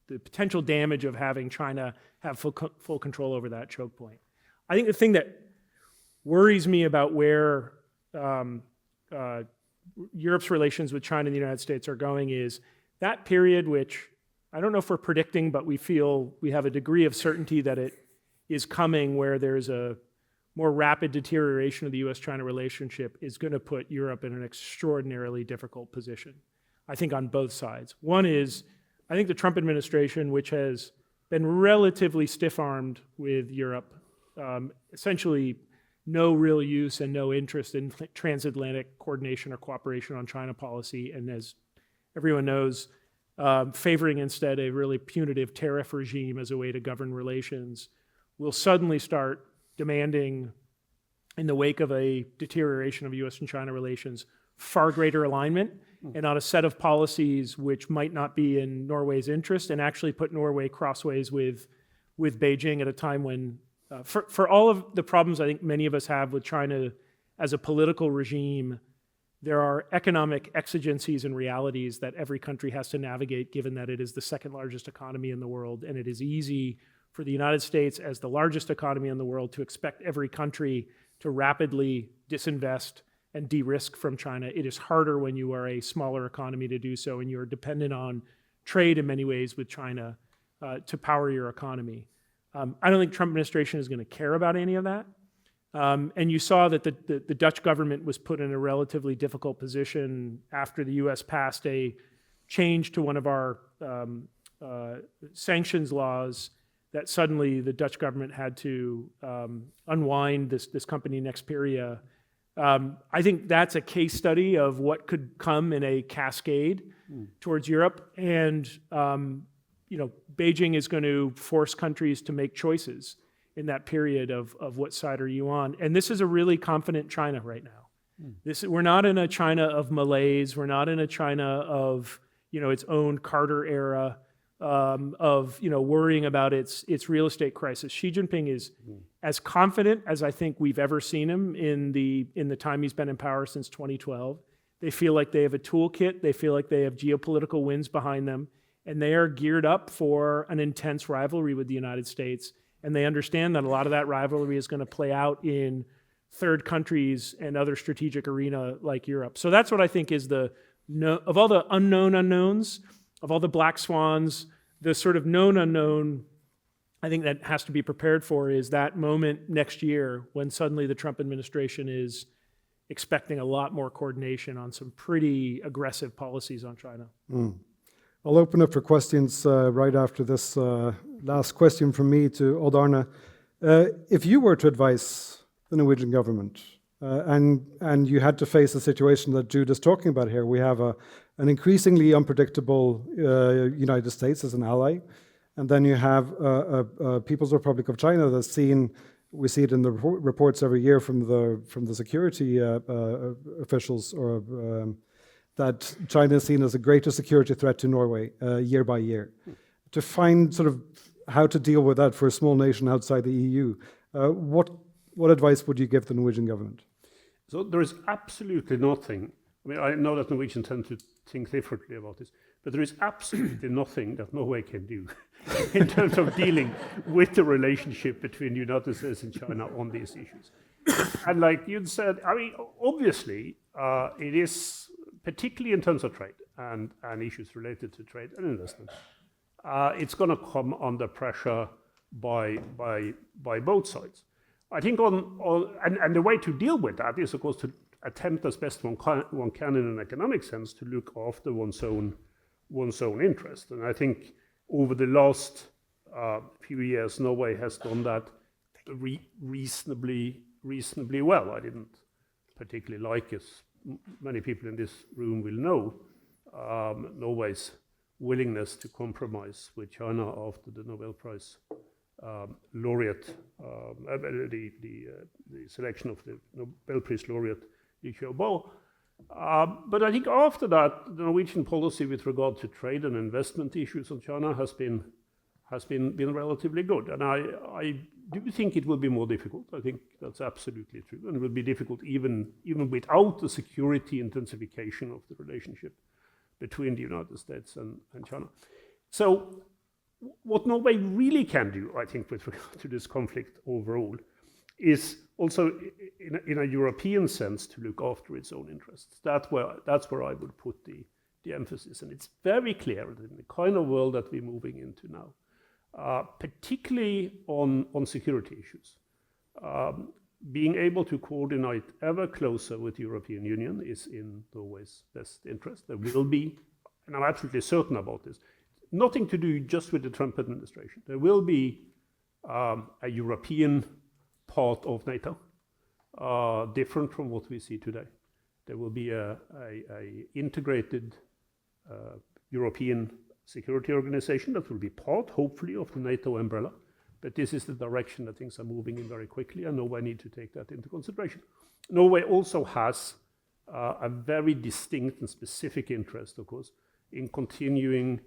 potential damage of having China have full control over that choke point. I think the thing that worries me about where Europe's relations with China and the United States are going is that period, which I don't know if we're predicting, but we feel we have a degree of certainty that it is coming, where there's a more rapid deterioration of the US-China relationship, is going to put Europe in an extraordinarily difficult position, I think, on both sides. One is, I think the Trump administration, which has been relatively stiff-armed with Europe essentially no real use and no interest in transatlantic coordination or cooperation on China policy, and as everyone knows, favoring instead a really punitive tariff regime as a way to govern relations, will suddenly start demanding, in the wake of a deterioration of US and China relations, far greater alignment and on a set of policies which might not be in Norway's interest, and actually put Norway crossways with Beijing at a time when, for all of the problems I think many of us have with China as a political regime, there are economic exigencies and realities that every country has to navigate, given that it is the second largest economy in the world, and it is easy for the United States as the largest economy in the world to expect every country to rapidly disinvest and de-risk from China. It is harder when you are a smaller economy to do so, and you're dependent on trade in many ways with China to power your economy. I don't think Trump administration is going to care about any of that. And you saw that the Dutch government was put in a relatively difficult position after the US passed a change to one of our sanctions laws, that suddenly the Dutch government had to unwind this company Nexperia. I think that's a case study of what could come in a cascade towards Europe. And Beijing is going to force countries to make choices in that period of what side are you on. And this is a really confident China right now. We're not in a China of malaise. We're not in a China of its own Carter era of worrying about its real estate crisis. Xi Jinping is as confident as I think we've ever seen him in the time he's been in power since 2012. They feel like they have a toolkit. They feel like they have geopolitical winds behind them, and they are geared up for an intense rivalry with the United States. And they understand that a lot of that rivalry is going to play out in third countries and other strategic arena like Europe. So that's what I think is of all the unknown unknowns, of all the black swans, the sort of known unknown I think that has to be prepared for is that moment next year when suddenly the Trump administration is expecting a lot more coordination on some pretty aggressive policies on China. I'll open up for questions right after this last question from me to Odd Arne. If you were to advise the Norwegian government and you had to face a situation that Jude is talking about here, we have an increasingly unpredictable United States as an ally, and then you have a People's Republic of China that's we see it in the reports every year from the security officials, that China is seen as a greater security threat to Norway year by year. To find sort of how to deal with that for a small nation outside the EU, what advice would you give the Norwegian government? So there is absolutely nothing. I mean, I know that Norwegians tend to think differently about this, but there is absolutely nothing that Norway can do in terms of dealing with the relationship between the United States and China on these issues. And like you said, I mean, obviously, it is, particularly in terms of trade and issues related to trade and investment, it's going to come under pressure by both sides. I think and the way to deal with that is, of course, to attempt as best one can in an economic sense to look after one's own interest. And I think over the last few years, Norway has done that reasonably well. I didn't particularly like, as many people in this room will know, Norway's willingness to compromise with China after the Nobel Prize laureate, the selection of the Nobel Prize laureate Liu Xiaobo. But I think after that, the Norwegian policy with regard to trade and investment issues on China has been relatively good. And I do think it will be more difficult. I think that's absolutely true. And it will be difficult even without the security intensification of the relationship between the United States and China. So what Norway really can do, I think, with regard to this conflict overall, is also in a European sense to look after its own interests. That's where I would put the emphasis. And it's very clear that in the kind of world that we're moving into now, particularly on security issues, being able to coordinate ever closer with the European Union is in Norway's best interest. There will be, and I'm absolutely certain about this, nothing to do just with the Trump administration. There will be a European part of NATO, different from what we see today. There will be a integrated European security organization that will be part, hopefully, of the NATO umbrella. But this is the direction that things are moving in very quickly, and Norway needs to take that into consideration. Norway also has a very distinct and specific interest, of course, in continuing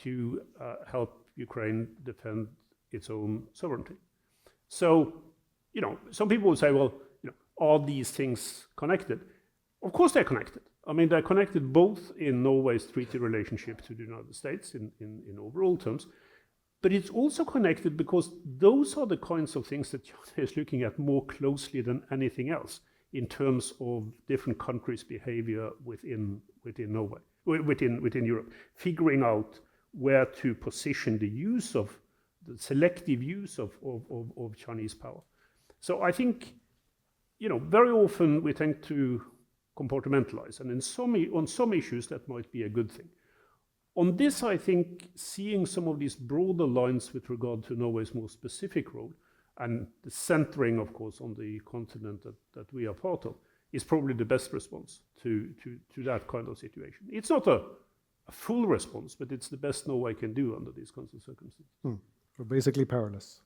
to help Ukraine defend its own sovereignty. So, some people will say, well, are these things connected? Of course they're connected. I mean, they're connected both in Norway's treaty relationship to the United States in overall terms, but it's also connected because those are the kinds of things that China is looking at more closely than anything else in terms of different countries' behavior within Norway, within Europe, figuring out where to position the selective use of Chinese power. So I think, very often we tend to compartmentalize, and on some issues that might be a good thing. On this, I think seeing some of these broader lines with regard to Norway's more specific role and the centering, of course, on the continent that we are part of is probably the best response to that kind of situation. It's not a full response, but it's the best Norway can do under these kinds of circumstances. So basically powerless.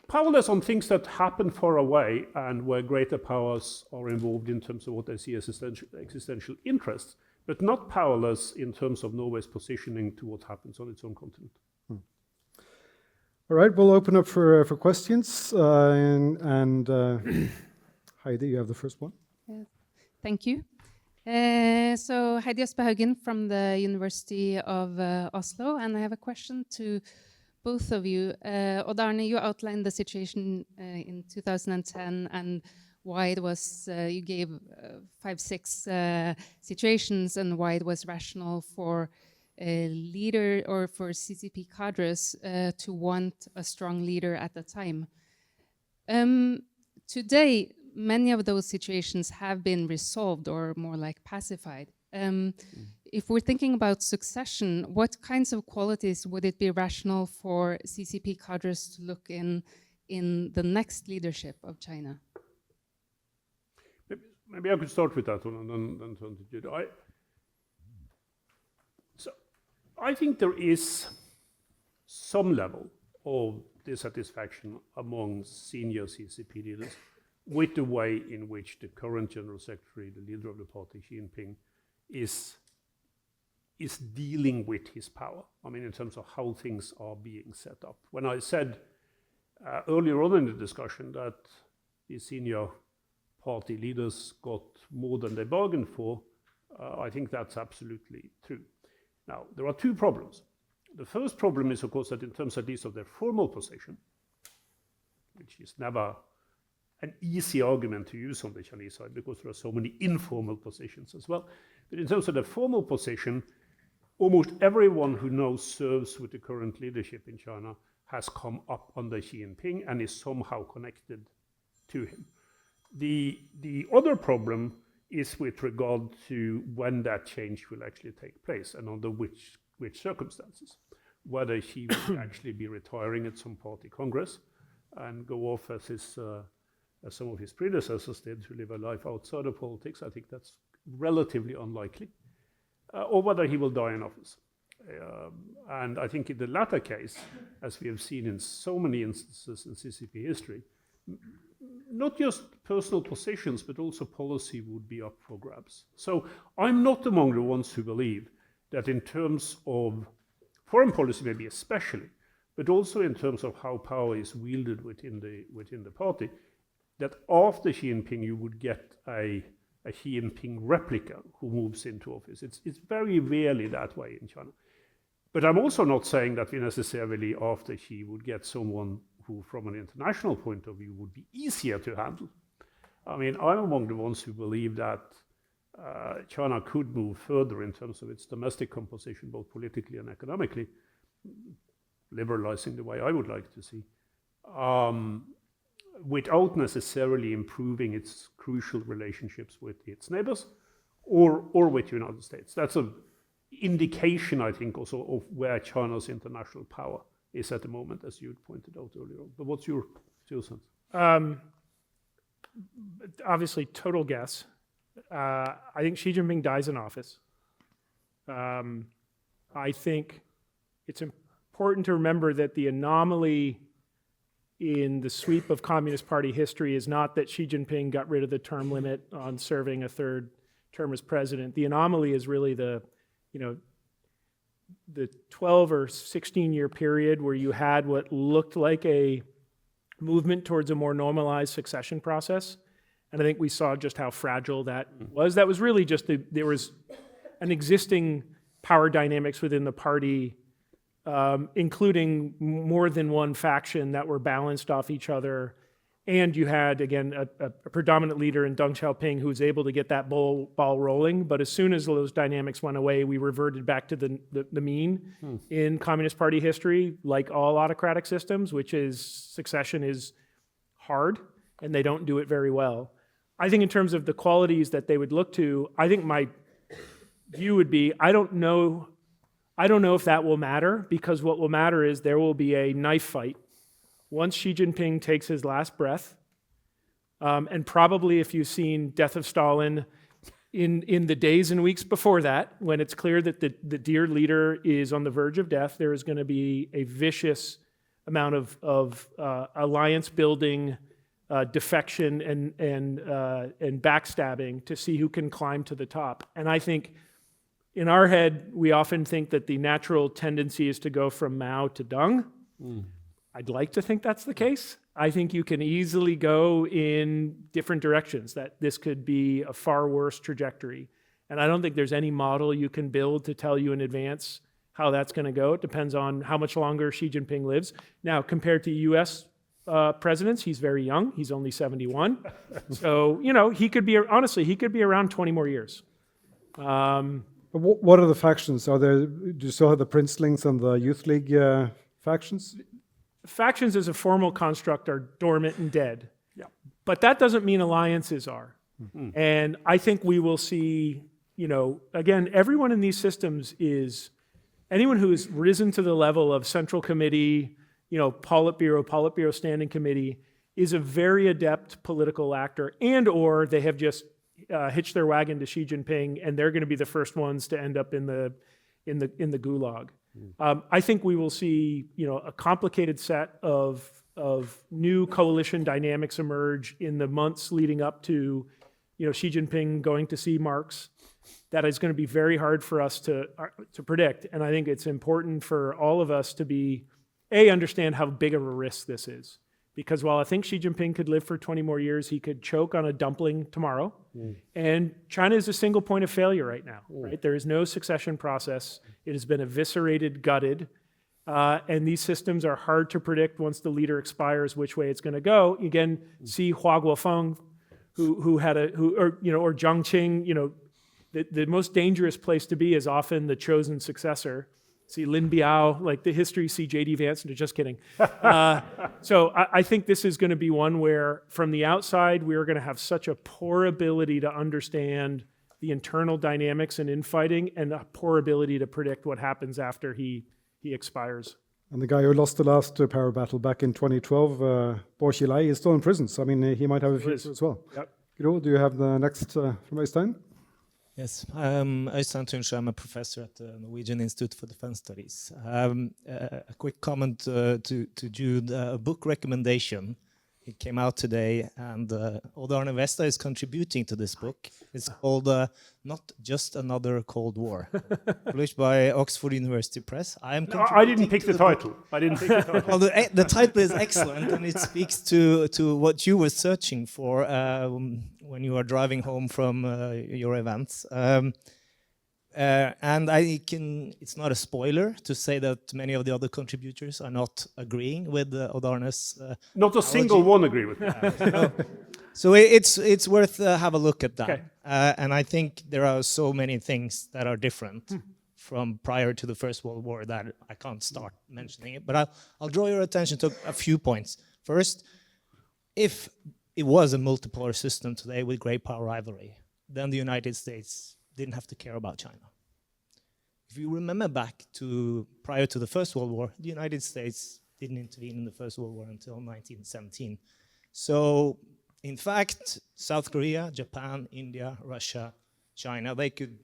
Powerless on things that happen far away and where greater powers are involved in terms of what they see as existential interests, but not powerless in terms of Norway's positioning to what happens on its own continent. All right, we'll open up for questions. And Heidi, you have the first one. Thank you. So Heidi Haugen from the University of Oslo, and I have a question to both of you. Odd Arne, you outlined the situation in 2010 and why it was, you gave 5-6 situations and why it was rational for a leader or for CCP cadres to want a strong leader at the time. Today, many of those situations have been resolved or more like pacified. If we're thinking about succession, what kinds of qualities would it be rational for CCP cadres to look in the next leadership of China? Maybe I could start with that one and then turn to Jude. I think there is some level of dissatisfaction among senior CCP leaders with the way in which the current General Secretary, the leader of the party, Xi Jinping, is dealing with his power. I mean, in terms of how things are being set up. When I said earlier on in the discussion that the senior party leaders got more than they bargained for, I think that's absolutely true. Now, there are two problems. The first problem is, of course, that in terms at least of their formal position, which is never an easy argument to use on the Chinese side because there are so many informal positions as well. But in terms of the formal position, almost everyone who now serves with the current leadership in China has come up under Xi Jinping and is somehow connected to him. The other problem is with regard to when that change will actually take place and under which circumstances. Whether he will actually be retiring at some party congress and go off as some of his predecessors did, to live a life outside of politics. I think that's relatively unlikely. Or whether he will die in office. And I think in the latter case, as we have seen in so many instances in CCP history, not just personal positions, but also policy would be up for grabs. So I'm not among the ones who believe that in terms of foreign policy, maybe especially, but also in terms of how power is wielded within the party, that after Xi Jinping you would get a Xi Jinping replica who moves into office. It's very rarely that way in China. But I'm also not saying that we necessarily after Xi would get someone who from an international point of view would be easier to handle. I mean, I'm among the ones who believe that China could move further in terms of its domestic composition, both politically and economically, liberalizing the way I would like to see, without necessarily improving its crucial relationships with its neighbors or with the United States. That's an indication, I think, also of where China's international power is at the moment, as you pointed out earlier on. But what's your sense? Obviously, total guess. I think Xi Jinping dies in office. I think it's important to remember that the anomaly in the sweep of Communist Party history is not that Xi Jinping got rid of the term limit on serving a third term as president. The anomaly is really the 12 or 16-year period where you had what looked like a movement towards a more normalized succession process. And I think we saw just how fragile that was. That was really just there was an existing power dynamics within the party, including more than one faction that were balanced off each other. And you had, again, a predominant leader in Deng Xiaoping who was able to get that ball rolling. But as soon as those dynamics went away, we reverted back to the mean in Communist Party history, like all autocratic systems, which is succession is hard, and they don't do it very well. I think in terms of the qualities that they would look to, I think my view would be, I don't know if that will matter, because what will matter is there will be a knife fight once Xi Jinping takes his last breath. And probably if you've seen Death of Stalin, in the days and weeks before that, when it's clear that the dear leader is on the verge of death, there is going to be a vicious amount of alliance building, defection and backstabbing to see who can climb to the top. And I think in our head, we often think that the natural tendency is to go from Mao to Deng. I'd like to think that's the case. I think you can easily go in different directions, that this could be a far worse trajectory. And I don't think there's any model you can build to tell you in advance how that's going to go. It depends on how much longer Xi Jinping lives. Now, compared to US presidents, he's very young. He's only 71. So, he could be around 20 more years. What are the factions? Do you still have the Princelings and the Youth League factions? Factions as a formal construct are dormant and dead. Yeah. But that doesn't mean alliances are. And I think we will see, again, everyone in these systems is, anyone who has risen to the level of central committee, Politburo Standing Committee, is a very adept political actor, and or they have just hitched their wagon to Xi Jinping, and they're going to be the first ones to end up in the gulag. I think we will see, a complicated set of new coalition dynamics emerge in the months leading up to, Xi Jinping going to see Marx. That is going to be very hard for us to predict, and I think it's important for all of us to understand how big of a risk this is. Because while I think Xi Jinping could live for 20 more years, he could choke on a dumpling tomorrow. And China is a single point of failure right now. Right? There is no succession process. It has been eviscerated, gutted. And these systems are hard to predict once the leader expires which way it's going to go. Again, see Hua Guofeng, or Jiang Qing. The most dangerous place to be is often the chosen successor. See Lin Biao, like the history, see J.D. Vance, no, just kidding. So I think this is going to be one where, from the outside, we are going to have such a poor ability to understand the internal dynamics and infighting, and a poor ability to predict what happens after he expires. And the guy who lost the last power battle back in 2012, Bo Xilai, is still in prison. So, he might have a future as well. Yep. Gro, do you have the next from Øystein? Yes, Øystein Tunsjø. I'm a professor at the Norwegian Institute for Defense Studies. A quick comment to Jude, a book recommendation. It came out today, and Odd Arne Westad is contributing to this book. It's called Not Just Another Cold War, published by Oxford University Press. I didn't pick the title. Well, the title is excellent, and it speaks to what you were searching for when you are driving home from your events. And it's not a spoiler to say that many of the other contributors are not agreeing with Odd Arne's not a single one agree with me. So it's worth have a look at that. Okay. And I think there are so many things that are different from prior to the First World War that I can't start mentioning it. But I'll draw your attention to a few points. First, if it was a multipolar system today with great power rivalry, then the United States didn't have to care about China. If you remember back to prior to the First World War, the United States didn't intervene in the First World War until 1917. So, in fact, South Korea, Japan, India, Russia, China, they could,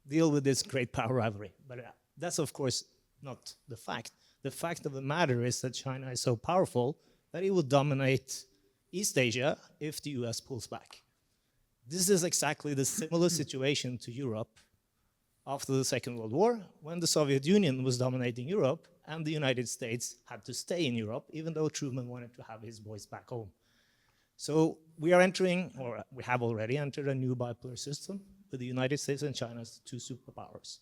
deal with this great power rivalry. But that's, of course, not the fact. The fact of the matter is that China is so powerful that it will dominate East Asia if the US pulls back. This is exactly the similar situation to Europe after the Second World War, when the Soviet Union was dominating Europe and the United States had to stay in Europe, even though Truman wanted to have his boys back home. So we are entering, or we have already entered, a new bipolar system with the United States and China as two superpowers.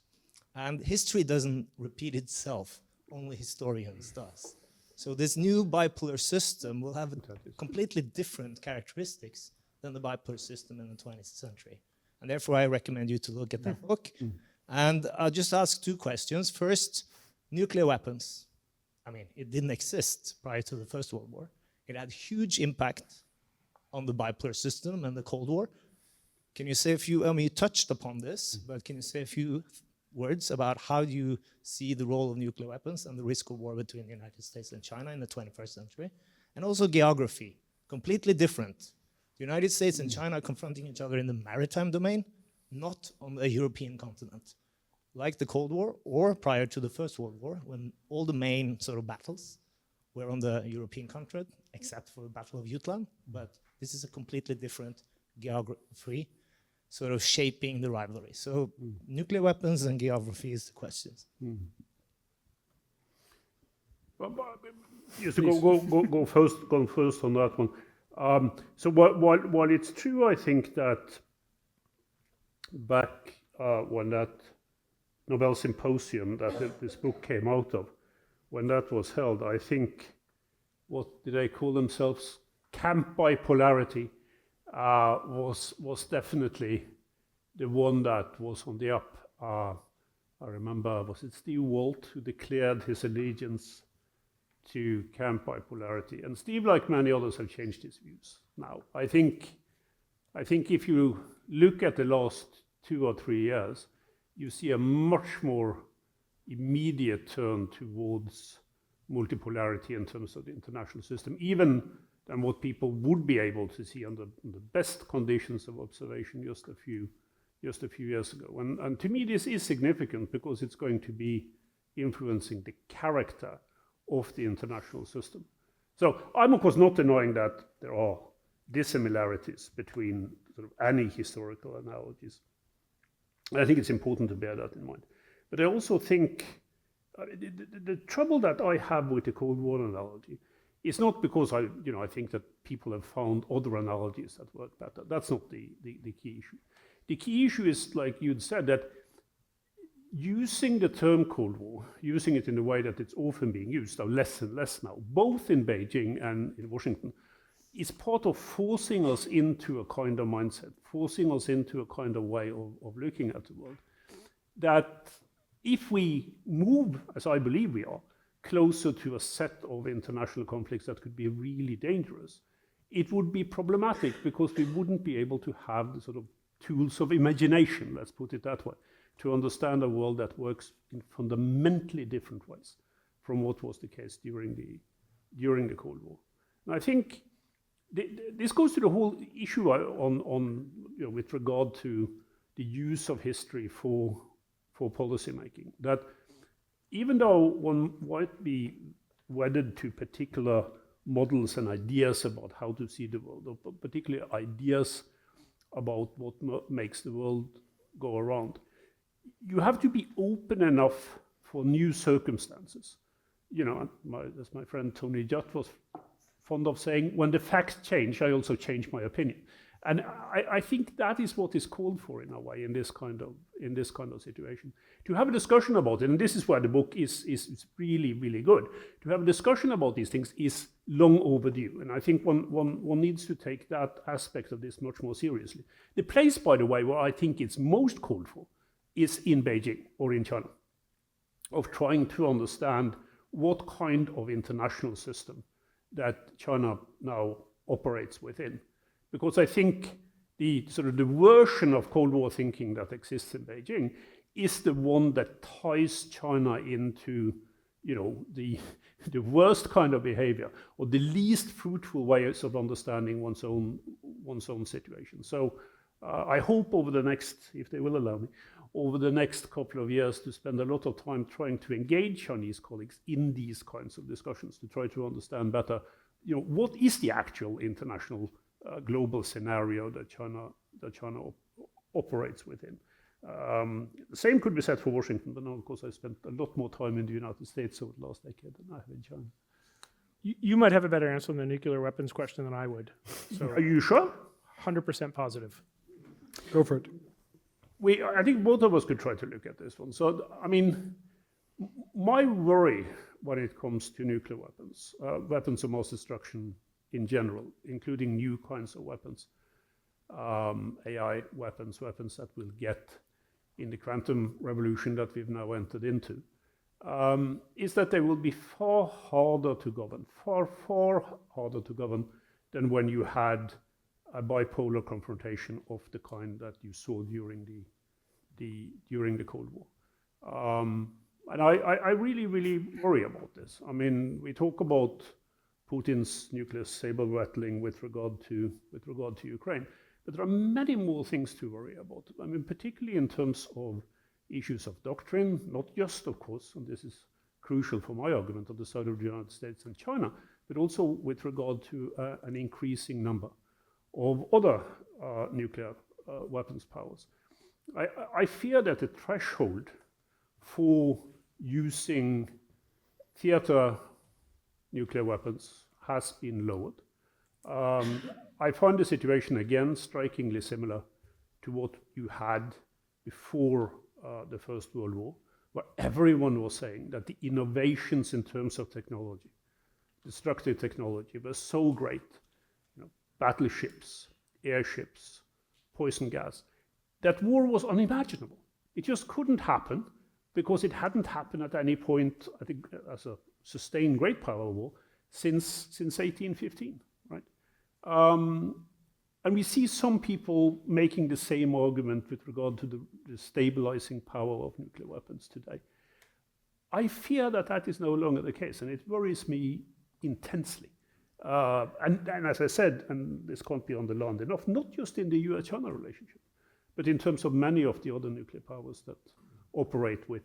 And history doesn't repeat itself, only historians does. So this new bipolar system will have completely different characteristics than the bipolar system in the 20th century. And therefore, I recommend you to look at that book. And I'll just ask two questions. First, nuclear weapons. I mean, it didn't exist prior to the First World War. It had huge impact on the bipolar system and the Cold War. Can you say a few, you touched upon this, but can you say a few words about how you see the role of nuclear weapons and the risk of war between the United States and China in the 21st century? And also geography, completely different. The United States and China are confronting each other in the maritime domain, not on the European continent, like the Cold War or prior to the First World War, when all the main sort of battles were on the European continent, except for the Battle of Jutland. But this is a completely different geography, sort of shaping the rivalry. So nuclear weapons and geography is the questions. Just to go first on that one. So while it's true, I think that back when that Nobel Symposium that this book came out of, when that was held, I think, what did they call themselves? Camp bipolarity was definitely the one that was on the up. I remember, was it Steve Walt who declared his allegiance to camp bipolarity? And Steve, like many others, have changed his views now. I think if you look at the last 2 or 3 years, you see a much more immediate turn towards multipolarity in terms of the international system, even than what people would be able to see under the best conditions of observation just a few years ago. And to me, this is significant because it's going to be influencing the character of the international system. So I'm of course not denying that there are dissimilarities between sort of any historical analogies. I think it's important to bear that in mind. But I also think the trouble that I have with the Cold War analogy is not because I think that people have found other analogies that work better. That's not the key issue. The key issue is, like you'd said, that using the term Cold War, using it in the way that it's often being used, though less and less now, both in Beijing and in Washington, is part of forcing us into a kind of mindset, forcing us into a kind of way of looking at the world. That if we move, as I believe we are, closer to a set of international conflicts that could be really dangerous, it would be problematic because we wouldn't be able to have the sort of tools of imagination, let's put it that way, to understand a world that works in fundamentally different ways from what was the case during the Cold War. And I think this goes to the whole issue with regard to the use of history for policy making. That even though one might be wedded to particular models and ideas about how to see the world, or particularly ideas about what makes the world go around, you have to be open enough for new circumstances. As my friend Tony Judd was fond of saying, when the facts change, I also change my opinion. And I think that is what is called for in a way in this kind of situation. To have a discussion about it, and this is where the book is really, really good. To have a discussion about these things is long overdue, and I think one needs to take that aspect of this much more seriously. The place, by the way, where I think it's most called for is in Beijing or in China, of trying to understand what kind of international system that China now operates within. Because I think the version of Cold War thinking that exists in Beijing is the one that ties China into the worst kind of behavior or the least fruitful ways of understanding one's own situation. So I hope over the next, if they will allow me, over the next couple of years to spend a lot of time trying to engage Chinese colleagues in these kinds of discussions to try to understand better, what is the actual international global scenario that China operates within. The same could be said for Washington, but now, of course, I spent a lot more time in the United States over the last decade than I have in China. You might have a better answer on the nuclear weapons question than I would. So Are you sure? 100% positive. Go for it. I think both of us could try to look at this one. So, I mean, my worry when it comes to nuclear weapons, weapons of mass destruction in general, including new kinds of weapons, AI weapons that we'll get in the quantum revolution that we've now entered into, is that they will be far harder to govern, far harder to govern than when you had a bipolar confrontation of the kind that you saw during the Cold War. And I really worry about this. I mean, we talk about Putin's nuclear saber rattling with regard to Ukraine, but there are many more things to worry about. I mean, particularly in terms of issues of doctrine, not just, of course, and this is crucial for my argument on the side of the United States and China, but also with regard to an increasing number of other nuclear weapons powers. I fear that the threshold for using theater nuclear weapons has been lowered. I find the situation again strikingly similar to what you had before the First World War, where everyone was saying that the innovations in terms of technology, destructive technology, were so great. Battleships, airships, poison gas, that war was unimaginable. It just couldn't happen because it hadn't happened at any point, I think, as a sustained great power war since 1815, right? And we see some people making the same argument with regard to the stabilizing power of nuclear weapons today. I fear that is no longer the case, and it worries me intensely. And as I said, and this can't be underlined enough, not just in the US-China relationship, but in terms of many of the other nuclear powers that operate with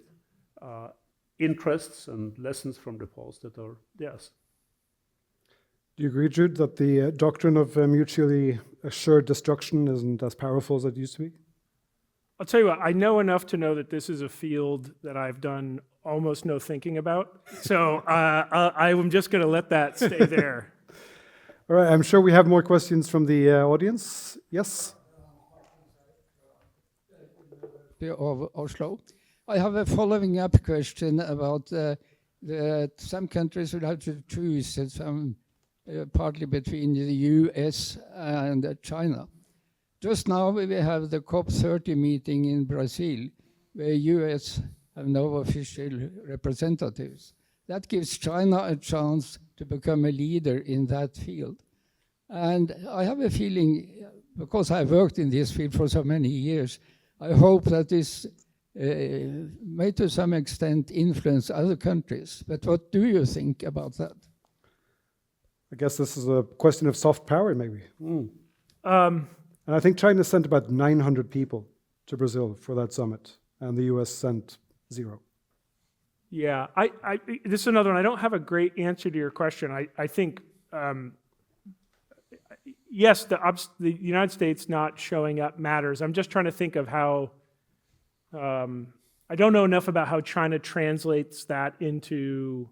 interests and lessons from the past that are theirs. Do you agree, Jude, that the doctrine of mutually assured destruction isn't as powerful as it used to be? I'll tell you what, I know enough to know that this is a field that I've done almost no thinking about. So I'm just going to let that stay there. All right, I'm sure we have more questions from the audience. Yes? Of Oslo. I have a following up question about some countries will have to choose partly between the US and China. Just now we have the COP30 meeting in Brazil, where US have no official representatives. That gives China a chance to become a leader in that field. And I have a feeling, because I've worked in this field for so many years, I hope that this may to some extent influence other countries. But what do you think about that? I guess this is a question of soft power, maybe. And I think China sent about 900 people to Brazil for that summit, and the US sent 0. Yeah, this is another one. I don't have a great answer to your question. I think, yes, the United States not showing up matters. I'm just trying to think of how, I don't know enough about how China translates that into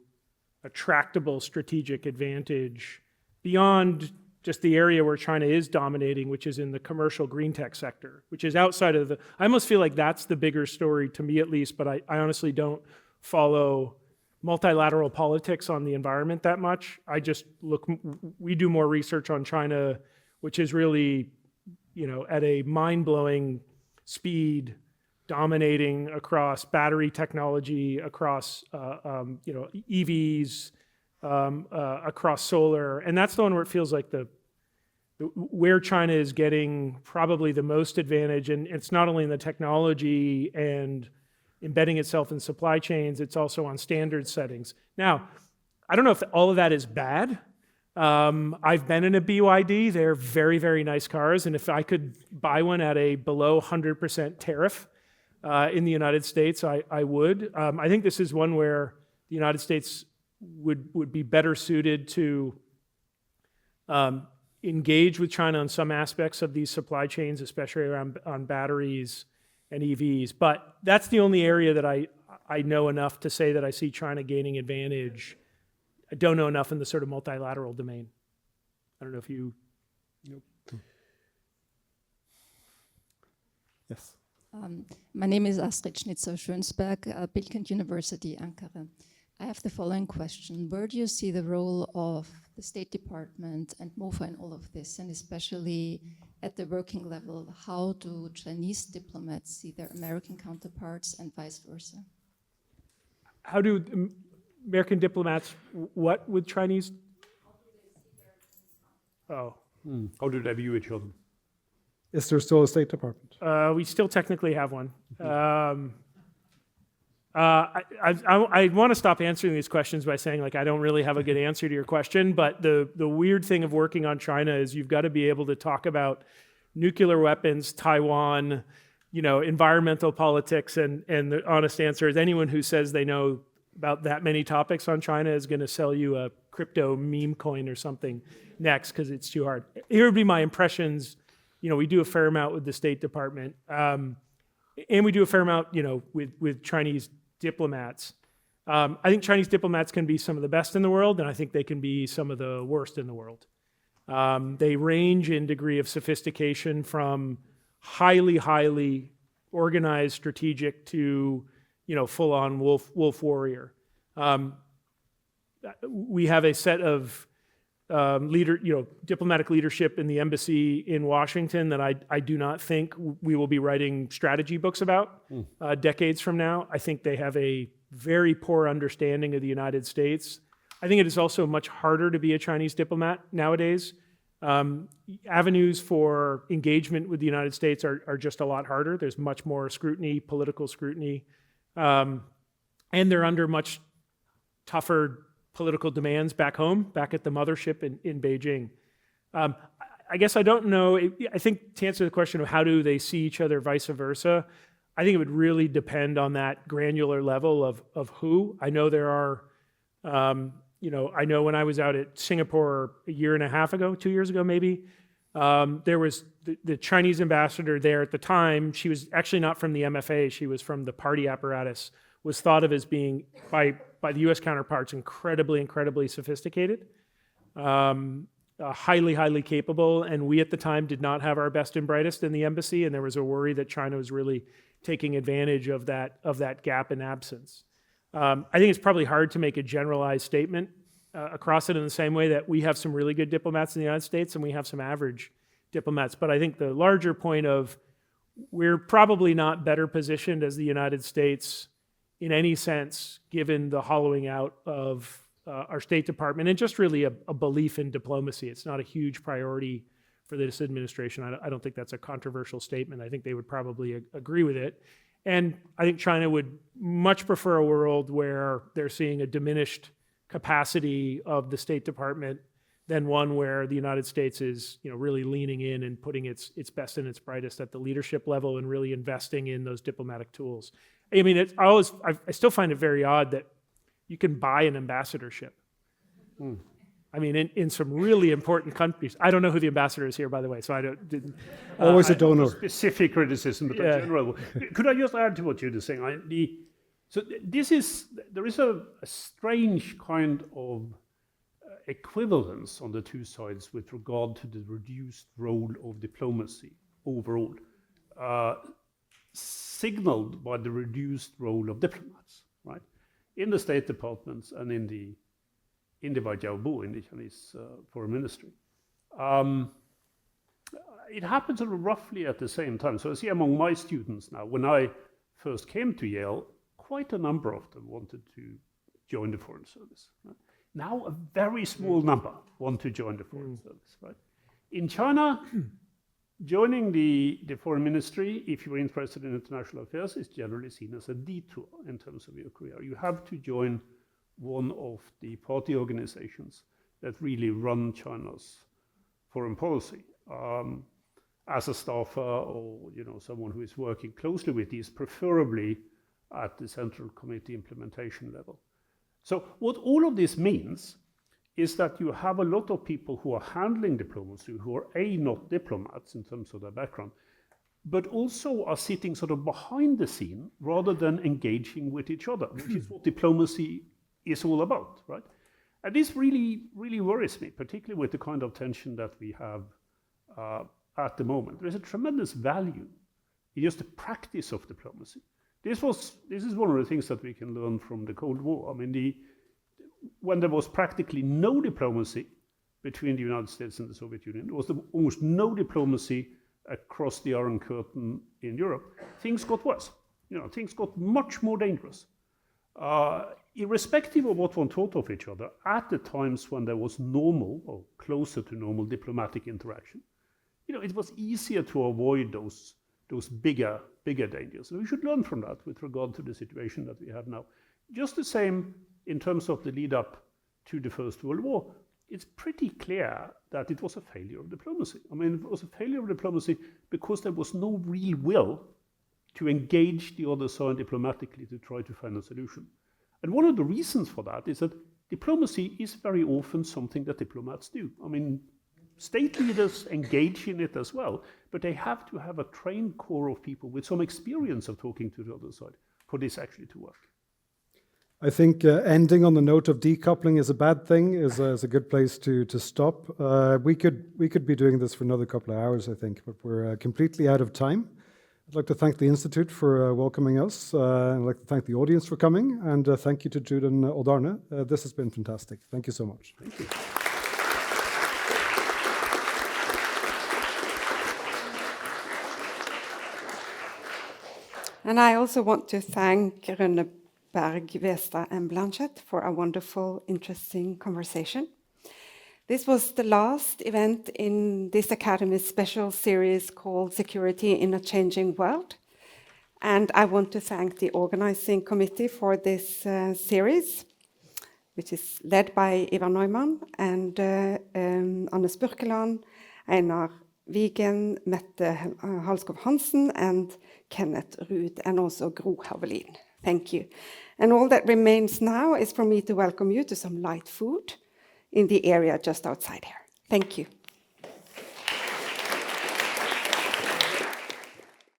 a tractable strategic advantage beyond just the area where China is dominating, which is in the commercial green tech sector, which is outside of I almost feel like that's the bigger story to me at least, but I honestly don't follow multilateral politics on the environment that much. We do more research on China, which is really, at a mind-blowing speed, dominating across battery technology, across, EVs, across solar. And that's the one where it feels like where China is getting probably the most advantage. And it's not only in the technology and embedding itself in supply chains. It's also on standard settings. Now, I don't know if all of that is bad. I've been in a BYD. They're very, very nice cars. And if I could buy one at a below 100% tariff in the United States, I would. I think this is one where the United States would be better suited to engage with China on some aspects of these supply chains, especially on batteries and EVs. But that's the only area that I know enough to say that I see China gaining advantage. I don't know enough in the sort of multilateral domain. I don't know if you... Nope. Yes. My name is Astrid Schnitzer-Schönsberg, Bilkent University, Ankara. I have the following question. Where do you see the role of the State Department and MOFA in all of this, and especially at the working level? How do Chinese diplomats see their American counterparts and vice versa? How do American diplomats what with Chinese? Oh. How do they view each other? Is there still a State Department? We still technically have one. I want to stop answering these questions by saying, like, I don't really have a good answer to your question, but the weird thing of working on China is you've got to be able to talk about nuclear weapons, Taiwan, environmental politics, and the honest answer is anyone who says they know about that many topics on China is going to sell you a crypto meme coin or something next because it's too hard. Here would be my impressions. We do a fair amount with the State Department, and we do a fair amount, with Chinese diplomats. I think Chinese diplomats can be some of the best in the world, and I think they can be some of the worst in the world. They range in degree of sophistication from highly, highly organized, strategic to, full-on wolf warrior. We have a set of diplomatic leadership in the embassy in Washington that I do not think we will be writing strategy books about decades from now. I think they have a very poor understanding of the United States. I think it is also much harder to be a Chinese diplomat nowadays. Avenues for engagement with the United States are just a lot harder. There's much more scrutiny, political scrutiny, and they're under much tougher political demands back home, back at the mothership in Beijing. I guess I don't know. I think to answer the question of how do they see each other, vice versa, I think it would really depend on that granular level of who. I know there are, I know when I was out at Singapore a year and a half ago, 2 years ago maybe, there was the Chinese ambassador there at the time. She was actually not from the MFA. She was from the party apparatus, was thought of as being, by the US counterparts, incredibly, incredibly sophisticated, highly, highly capable, and we at the time did not have our best and brightest in the embassy, and there was a worry that China was really taking advantage of that gap in absence. I think it's probably hard to make a generalized statement across it in the same way that we have some really good diplomats in the United States and we have some average diplomats, but I think the larger point of we're probably not better positioned as the United States in any sense, given the hollowing out of our State Department and just really a belief in diplomacy. It's not a huge priority for this administration. I don't think that's a controversial statement. I think they would probably agree with it. And I think China would much prefer a world where they're seeing a diminished capacity of the State Department than one where the United States is, really leaning in and putting its best and its brightest at the leadership level and really investing in those diplomatic tools. I mean, I still find it very odd that you can buy an ambassadorship. I mean, in some really important countries. I don't know who the ambassador is here, by the way, so I didn't. Always a donor. Specific criticism, but in general. Could I just add to what you're saying? There is a strange kind of equivalence on the two sides with regard to the reduced role of diplomacy overall, signaled by the reduced role of diplomats, right? In the State Departments and in the Waijiaobo, in the Chinese Foreign Ministry. It happens roughly at the same time. So I see among my students now, when I first came to Yale, quite a number of them wanted to join the Foreign Service. Right? Now a very small number want to join the Foreign Service. Right? In China, Joining the foreign ministry, if you're interested in international affairs, is generally seen as a detour in terms of your career. You have to join one of the party organizations that really run China's foreign policy. As a staffer or someone who is working closely with these, preferably at the central committee implementation level. So what all of this means is that you have a lot of people who are handling diplomacy, who are not diplomats in terms of their background, but also are sitting sort of behind the scene rather than engaging with each other, which is what diplomacy is all about, right? And this really, really worries me, particularly with the kind of tension that we have at the moment. There is a tremendous value in just the practice of diplomacy. This is one of the things that we can learn from the Cold War. I mean, when there was practically no diplomacy between the United States and the Soviet Union, there was almost no diplomacy across the Iron Curtain in Europe, things got worse. Things got much more dangerous. Irrespective of what one thought of each other, at the times when there was normal or closer to normal diplomatic interaction, it was easier to avoid those bigger dangers. And we should learn from that with regard to the situation that we have now. Just the same in terms of the lead up to the First World War. It's pretty clear that it was a failure of diplomacy. I mean, it was a failure of diplomacy because there was no real will to engage the other side diplomatically to try to find a solution. And one of the reasons for that is that diplomacy is very often something that diplomats do. I mean, state leaders engage in it as well, but they have to have a trained core of people with some experience of talking to the other side for this actually to work. I think ending on the note of decoupling is a bad thing, is a good place to stop. We could be doing this for another couple of hours, I think, but we're completely out of time. I'd like to thank the Institute for welcoming us. I'd like to thank the audience for coming, and thank you to Jude and Odd Arne. This has been fantastic. Thank you so much. Thank you. And I also want to thank Rønneberg, Westad, and Blanchette for a wonderful, interesting conversation. This was the last event in this Academy's special series called Security in a Changing World. And I want to thank the organizing committee for this series, which is led by Ivar Neumann and Anders Burkeland, Einar Vigen, Mette Halskov Hansen, and Kenneth Ruud, and also Gro Havelin. Thank you. And all that remains now is for me to welcome you to some light food in the area just outside here. Thank you.